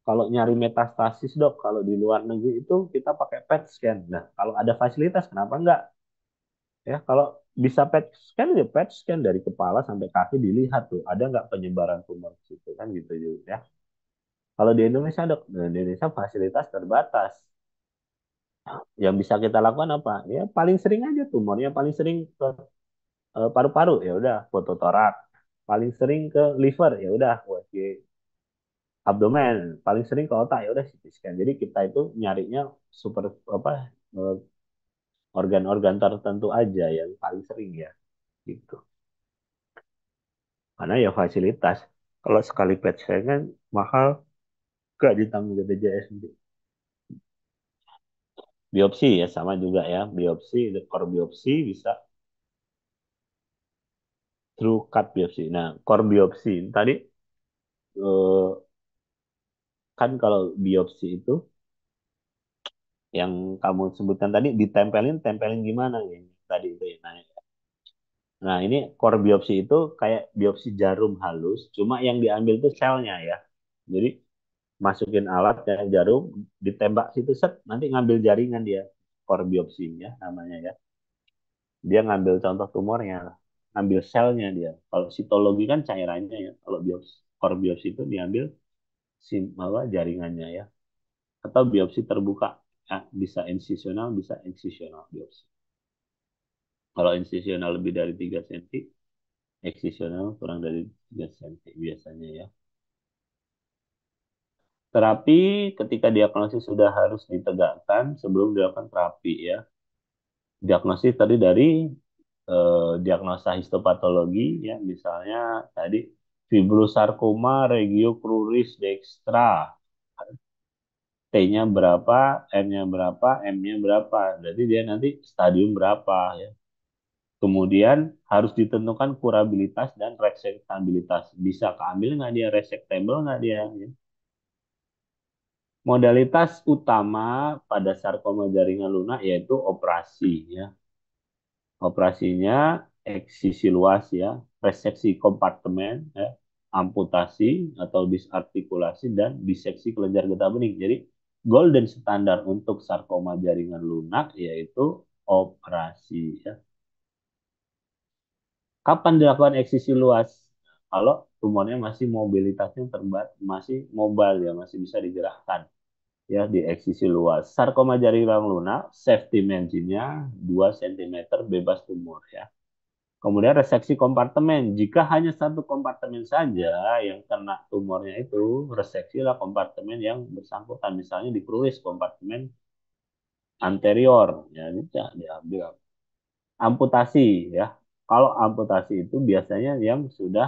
kalau nyari metastasis dok, kalau di luar negeri itu kita pakai PET scan. Nah, kalau ada fasilitas kenapa nggak? Ya, kalau bisa PET scan ya PET scan dari kepala sampai kaki dilihat tuh ada nggak penyebaran tumor di situ kan gitu ya. Kalau di Indonesia dok, nah, di Indonesia fasilitas terbatas. Yang bisa kita lakukan apa? Ya paling sering aja tumornya paling sering ke paru-paru ya udah foto torak. Paling sering ke liver ya udah USG abdomen. Paling sering ke otak ya udah CT scan. Jadi kita itu nyarinya super apa eh, organ-organ tertentu aja yang paling sering ya gitu. Karena ya fasilitas. Kalau sekali PET scan kan mahal, gak ditanggung BPJS. Biopsi ya sama juga ya. Biopsi, core biopsi bisa true cut biopsi. Nah, core biopsi tadi kan kalau biopsi itu yang kamu sebutkan tadi ditempelin, tempelin gimana ya? Tadi itu ya. Nah, ini core biopsi itu kayak biopsi jarum halus, cuma yang diambil itu selnya ya. Jadi masukin alat dan jarum, ditembak situ set, nanti ngambil jaringan dia. Core biopsi ya namanya ya. Dia ngambil contoh tumornya, ngambil selnya dia. Kalau sitologi kan cairannya ya. Kalau biopsi, core biopsi itu diambil apa, jaringannya ya. Atau biopsi terbuka. Ya, bisa insisional, bisa eksisional biopsi. Kalau insisional lebih dari 3 cm, eksisional kurang dari 3 cm biasanya ya. Terapi ketika diagnosis sudah harus ditegakkan sebelum dilakukan terapi ya. Diagnosis tadi dari diagnosa histopatologi ya, misalnya tadi fibrosarcoma regiocruris dextra. T-nya berapa, M-nya berapa, M-nya berapa. Jadi dia nanti stadium berapa ya. Kemudian harus ditentukan kurabilitas dan resektabilitas. Bisa keambil nggak dia, resectable nggak dia. Ya. Modalitas utama pada sarkoma jaringan lunak yaitu operasi ya. Operasinya eksisi luas ya, reseksi kompartemen ya, amputasi atau disartikulasi dan diseksi kelenjar getah bening. Jadi golden standar untuk sarkoma jaringan lunak yaitu operasi ya. Kapan dilakukan eksisi luas? Kalau tumornya masih mobilitasnya masih mobile ya, masih bisa digerakkan ya di eksisi luas. Sarkoma jaringan lunak, safety margin-nya 2 cm bebas tumor ya. Kemudian reseksi kompartemen. Jika hanya satu kompartemen saja yang kena tumornya itu, reseksilah kompartemen yang bersangkutan. Misalnya di kruis kompartemen anterior, ya ini diambil. Amputasi, ya. Kalau amputasi itu biasanya yang sudah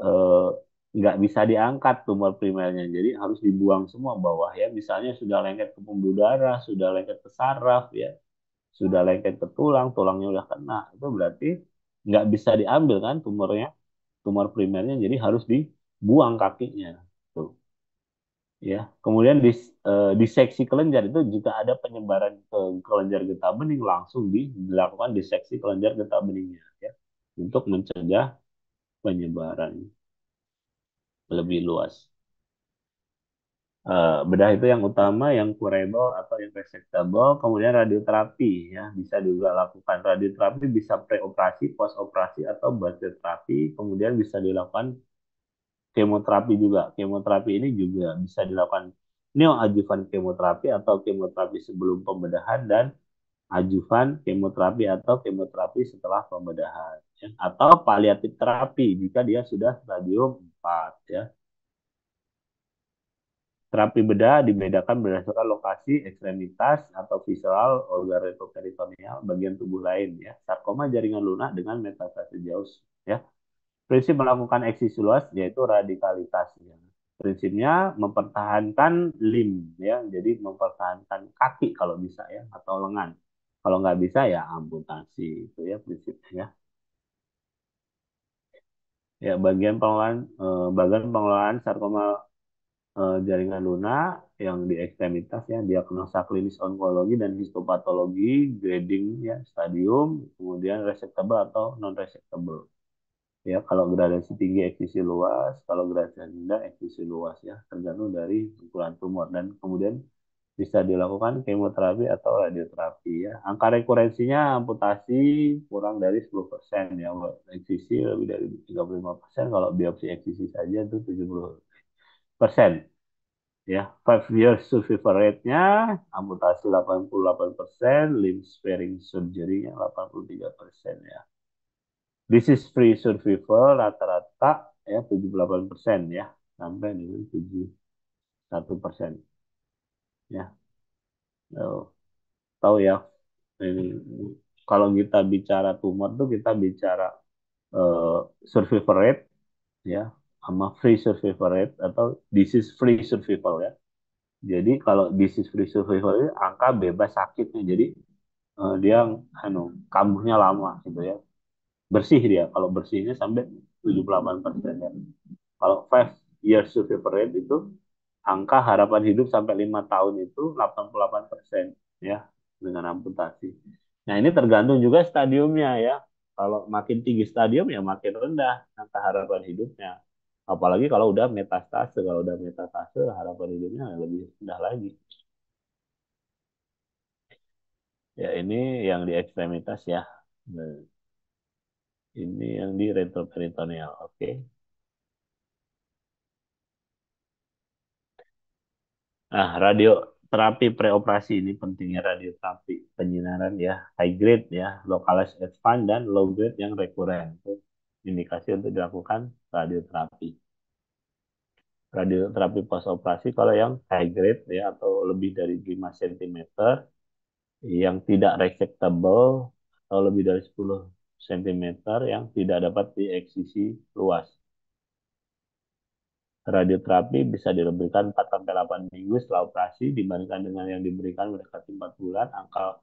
eh, nggak bisa diangkat tumor primernya, jadi harus dibuang semua bawah ya. Misalnya sudah lengket ke pembuluh darah, sudah lengket ke saraf, ya, sudah lengket ke tulang, tulangnya udah kena, itu berarti nggak bisa diambil kan tumornya, tumor primernya, jadi harus dibuang kakinya. Tuh, ya. Kemudian diseksi kelenjar itu jika ada penyebaran ke kelenjar getah bening langsung dilakukan diseksi kelenjar getah beningnya ya untuk mencegah penyebaran lebih luas. Bedah itu yang utama, yang curable atau yang resectable, kemudian radioterapi ya bisa juga lakukan. Radioterapi bisa preoperasi, post operasi atau budget terapi, kemudian bisa dilakukan kemoterapi juga. Kemoterapi ini juga bisa dilakukan neoadjuvan kemoterapi atau kemoterapi sebelum pembedahan dan adjuvan kemoterapi atau kemoterapi setelah pembedahan ya. Atau paliatif terapi jika dia sudah stadium 4 ya. Terapi bedah dibedakan berdasarkan lokasi, ekstremitas, atau visceral, organ retroperitoneal, bagian tubuh lain. Ya. Sarkoma jaringan lunak dengan metastase jauh. Ya. Prinsip melakukan eksisi luas yaitu radikalitas. Ya. Prinsipnya mempertahankan limb, ya, jadi mempertahankan kaki kalau bisa ya, atau lengan. Kalau nggak bisa ya amputasi itu ya prinsipnya. Ya. Ya, bagian pengelolaan sarkoma jaringan lunak yang di ekstremitas ya, diagnosa klinis onkologi dan histopatologi, grading ya, stadium, kemudian resectable atau non resectable. Ya, kalau gradasi tinggi eksisi luas, kalau gradasi rendah eksisi luas ya, tergantung dari ukuran tumor dan kemudian bisa dilakukan kemoterapi atau radioterapi ya. Angka rekurensinya amputasi kurang dari 10% ya, eksisi lebih dari 35%, kalau biopsi eksisi saja itu 70%. Ya, 5 years survival rate-nya amputasi 88%, limb sparing surgery-nya 83% ya. Disease free survival rata-rata ya 78% ya, sampai dengan 71% ya. Oh, tahu ya, ini kalau kita bicara tumor tuh kita bicara eh, survival rate ya, sama free survival rate atau disease free survival ya. Jadi kalau disease free survival itu angka bebas sakitnya. Jadi dia kambuhnya lama gitu ya. Bersih dia. Kalau bersihnya sampai 78% ya. Kalau 5 years survival rate itu angka harapan hidup sampai 5 tahun itu 88% ya dengan amputasi. Nah, ini tergantung juga stadiumnya ya. Kalau makin tinggi stadium ya makin rendah angka harapan hidupnya. Apalagi kalau udah metastase, kalau udah metastase harapan hidupnya lebih rendah lagi. Ya, ini yang di ekstremitas ya. Nah, ini yang di retroperitoneal. Oke. Nah, radioterapi preoperasi ini pentingnya radioterapi penyinaran ya, high grade ya, localized advanced dan low grade yang rekuren. Itu indikasi untuk dilakukan radioterapi. Radioterapi post operasi kalau yang high grade ya atau lebih dari 5 cm yang tidak resectable atau lebih dari 10 cm yang tidak dapat dieksisi luas. Radioterapi bisa diberikan 4-8 minggu setelah operasi dibandingkan dengan yang diberikan mendekati 4 bulan. Angka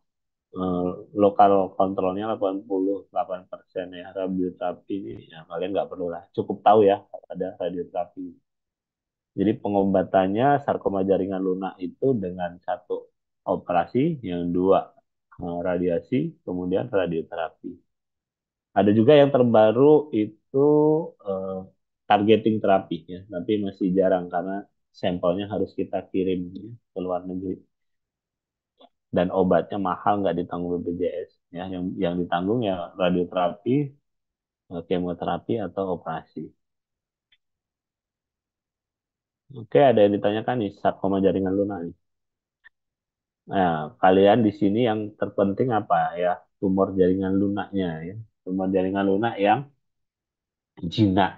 eh, lokal kontrolnya 88% ya. Radioterapi ini ya, kalian nggak perlu lah. Cukup tahu ya ada radioterapi. Jadi pengobatannya sarkoma jaringan lunak itu dengan satu operasi, yang dua radiasi, kemudian radioterapi. Ada juga yang terbaru itu eh, targeting terapi ya, tapi masih jarang karena sampelnya harus kita kirim ya, ke luar negeri dan obatnya mahal nggak ditanggung BPJS ya. Yang ditanggung ya radioterapi, kemoterapi atau operasi. Oke, ada yang ditanyakan nih sarkoma jaringan lunak nih. Nah, kalian di sini yang terpenting apa ya? Tumor jaringan lunaknya ya. tumor jaringan lunak yang jinak.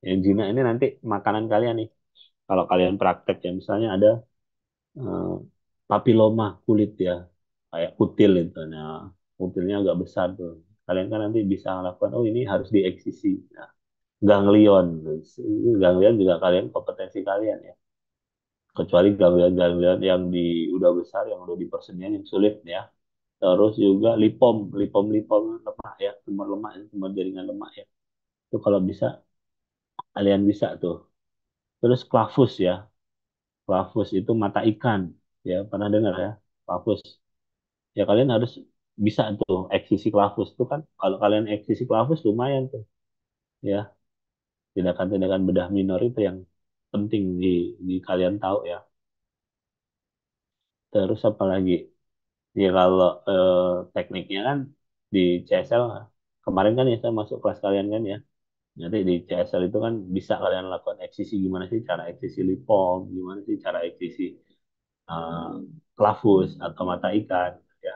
Yang jinak ini nanti makanan kalian nih. Kalau kalian praktek ya, misalnya ada eh, papiloma kulit ya, kayak kutil itu. Nah, kutilnya agak besar tuh. Kalian kan nanti bisa melakukan, oh ini harus dieksisi. Nah, ganglion. Ganglion juga kalian kompetensi kalian ya. Kecuali ganglion-ganglion yang udah besar, yang udah di persenian yang sulit ya. Terus juga lipom lemak ya, tumor lemak, tumor jaringan lemak ya. Itu kalau bisa kalian bisa tuh. Terus klavus ya, klavus itu mata ikan ya, pernah dengar ya, klavus. Ya kalian harus bisa tuh eksisi klavus tuh kan. Kalau kalian eksisi klavus lumayan tuh ya. Tindakan-tindakan bedah minor itu yang penting di kalian tahu ya. Terus apa lagi? Ya kalau tekniknya kan di CSL kemarin kan ya saya masuk kelas kalian kan ya. Nanti di CSL itu kan bisa kalian lakukan eksisi, gimana sih cara eksisi lipom, gimana sih cara eksisi eh, klavus atau mata ikan ya.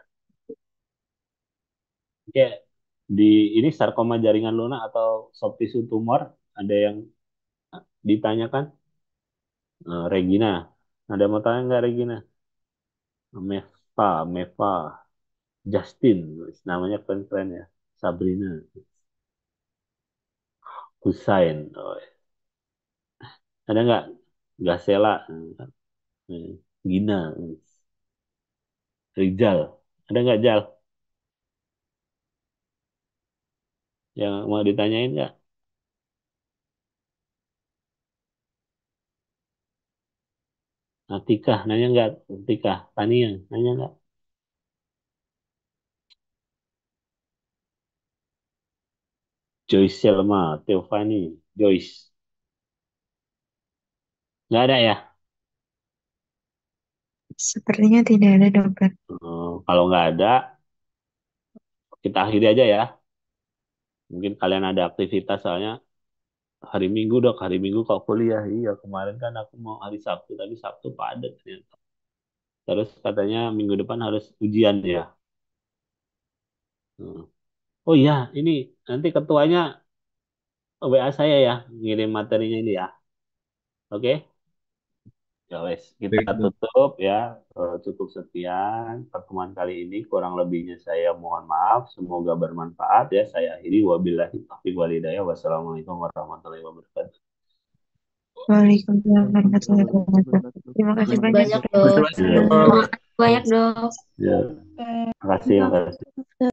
Oke, di ini sarkoma jaringan lunak atau soft tissue tumor ada yang ditanyakan. Regina, ada mau tanya nggak Regina? Meva, Justin, namanya keren-keren ya. Sabrina, Husain, oh, ada nggak? Gasela, Gina, Rizal, ada nggak Jal? Yang mau ditanyain nggak? Atika, nanya nggak? Atika, Tania, nanya nggak? Joyce Selma, Teofani, Joyce, nggak ada ya? Sepertinya tidak ada dokter. Kalau nggak ada, kita akhiri aja ya. Mungkin kalian ada aktivitas soalnya hari Minggu dok, hari Minggu kok kuliah. Iya, kemarin kan aku mau hari Sabtu, tapi Sabtu padat ternyata. Terus katanya minggu depan harus ujian ya. Hmm. Oh iya, ini nanti ketuanya WA saya ya, ngirim materinya ini ya. Oke? Ya wes, kita Baik, Dok. tutup ya. Cukup sekian pertemuan kali ini. Kurang lebihnya saya mohon maaf. Semoga bermanfaat ya. Saya akhiri. Wabillahi taufiq walhidayah. Wassalamualaikum warahmatullahi wabarakatuh. Waalaikumsalam warahmatullahi wabarakatuh. Terima kasih banyak Banyak dok. dok. Ya, Terima kasih banyak dok. ya. Terima kasih. Terima kasih.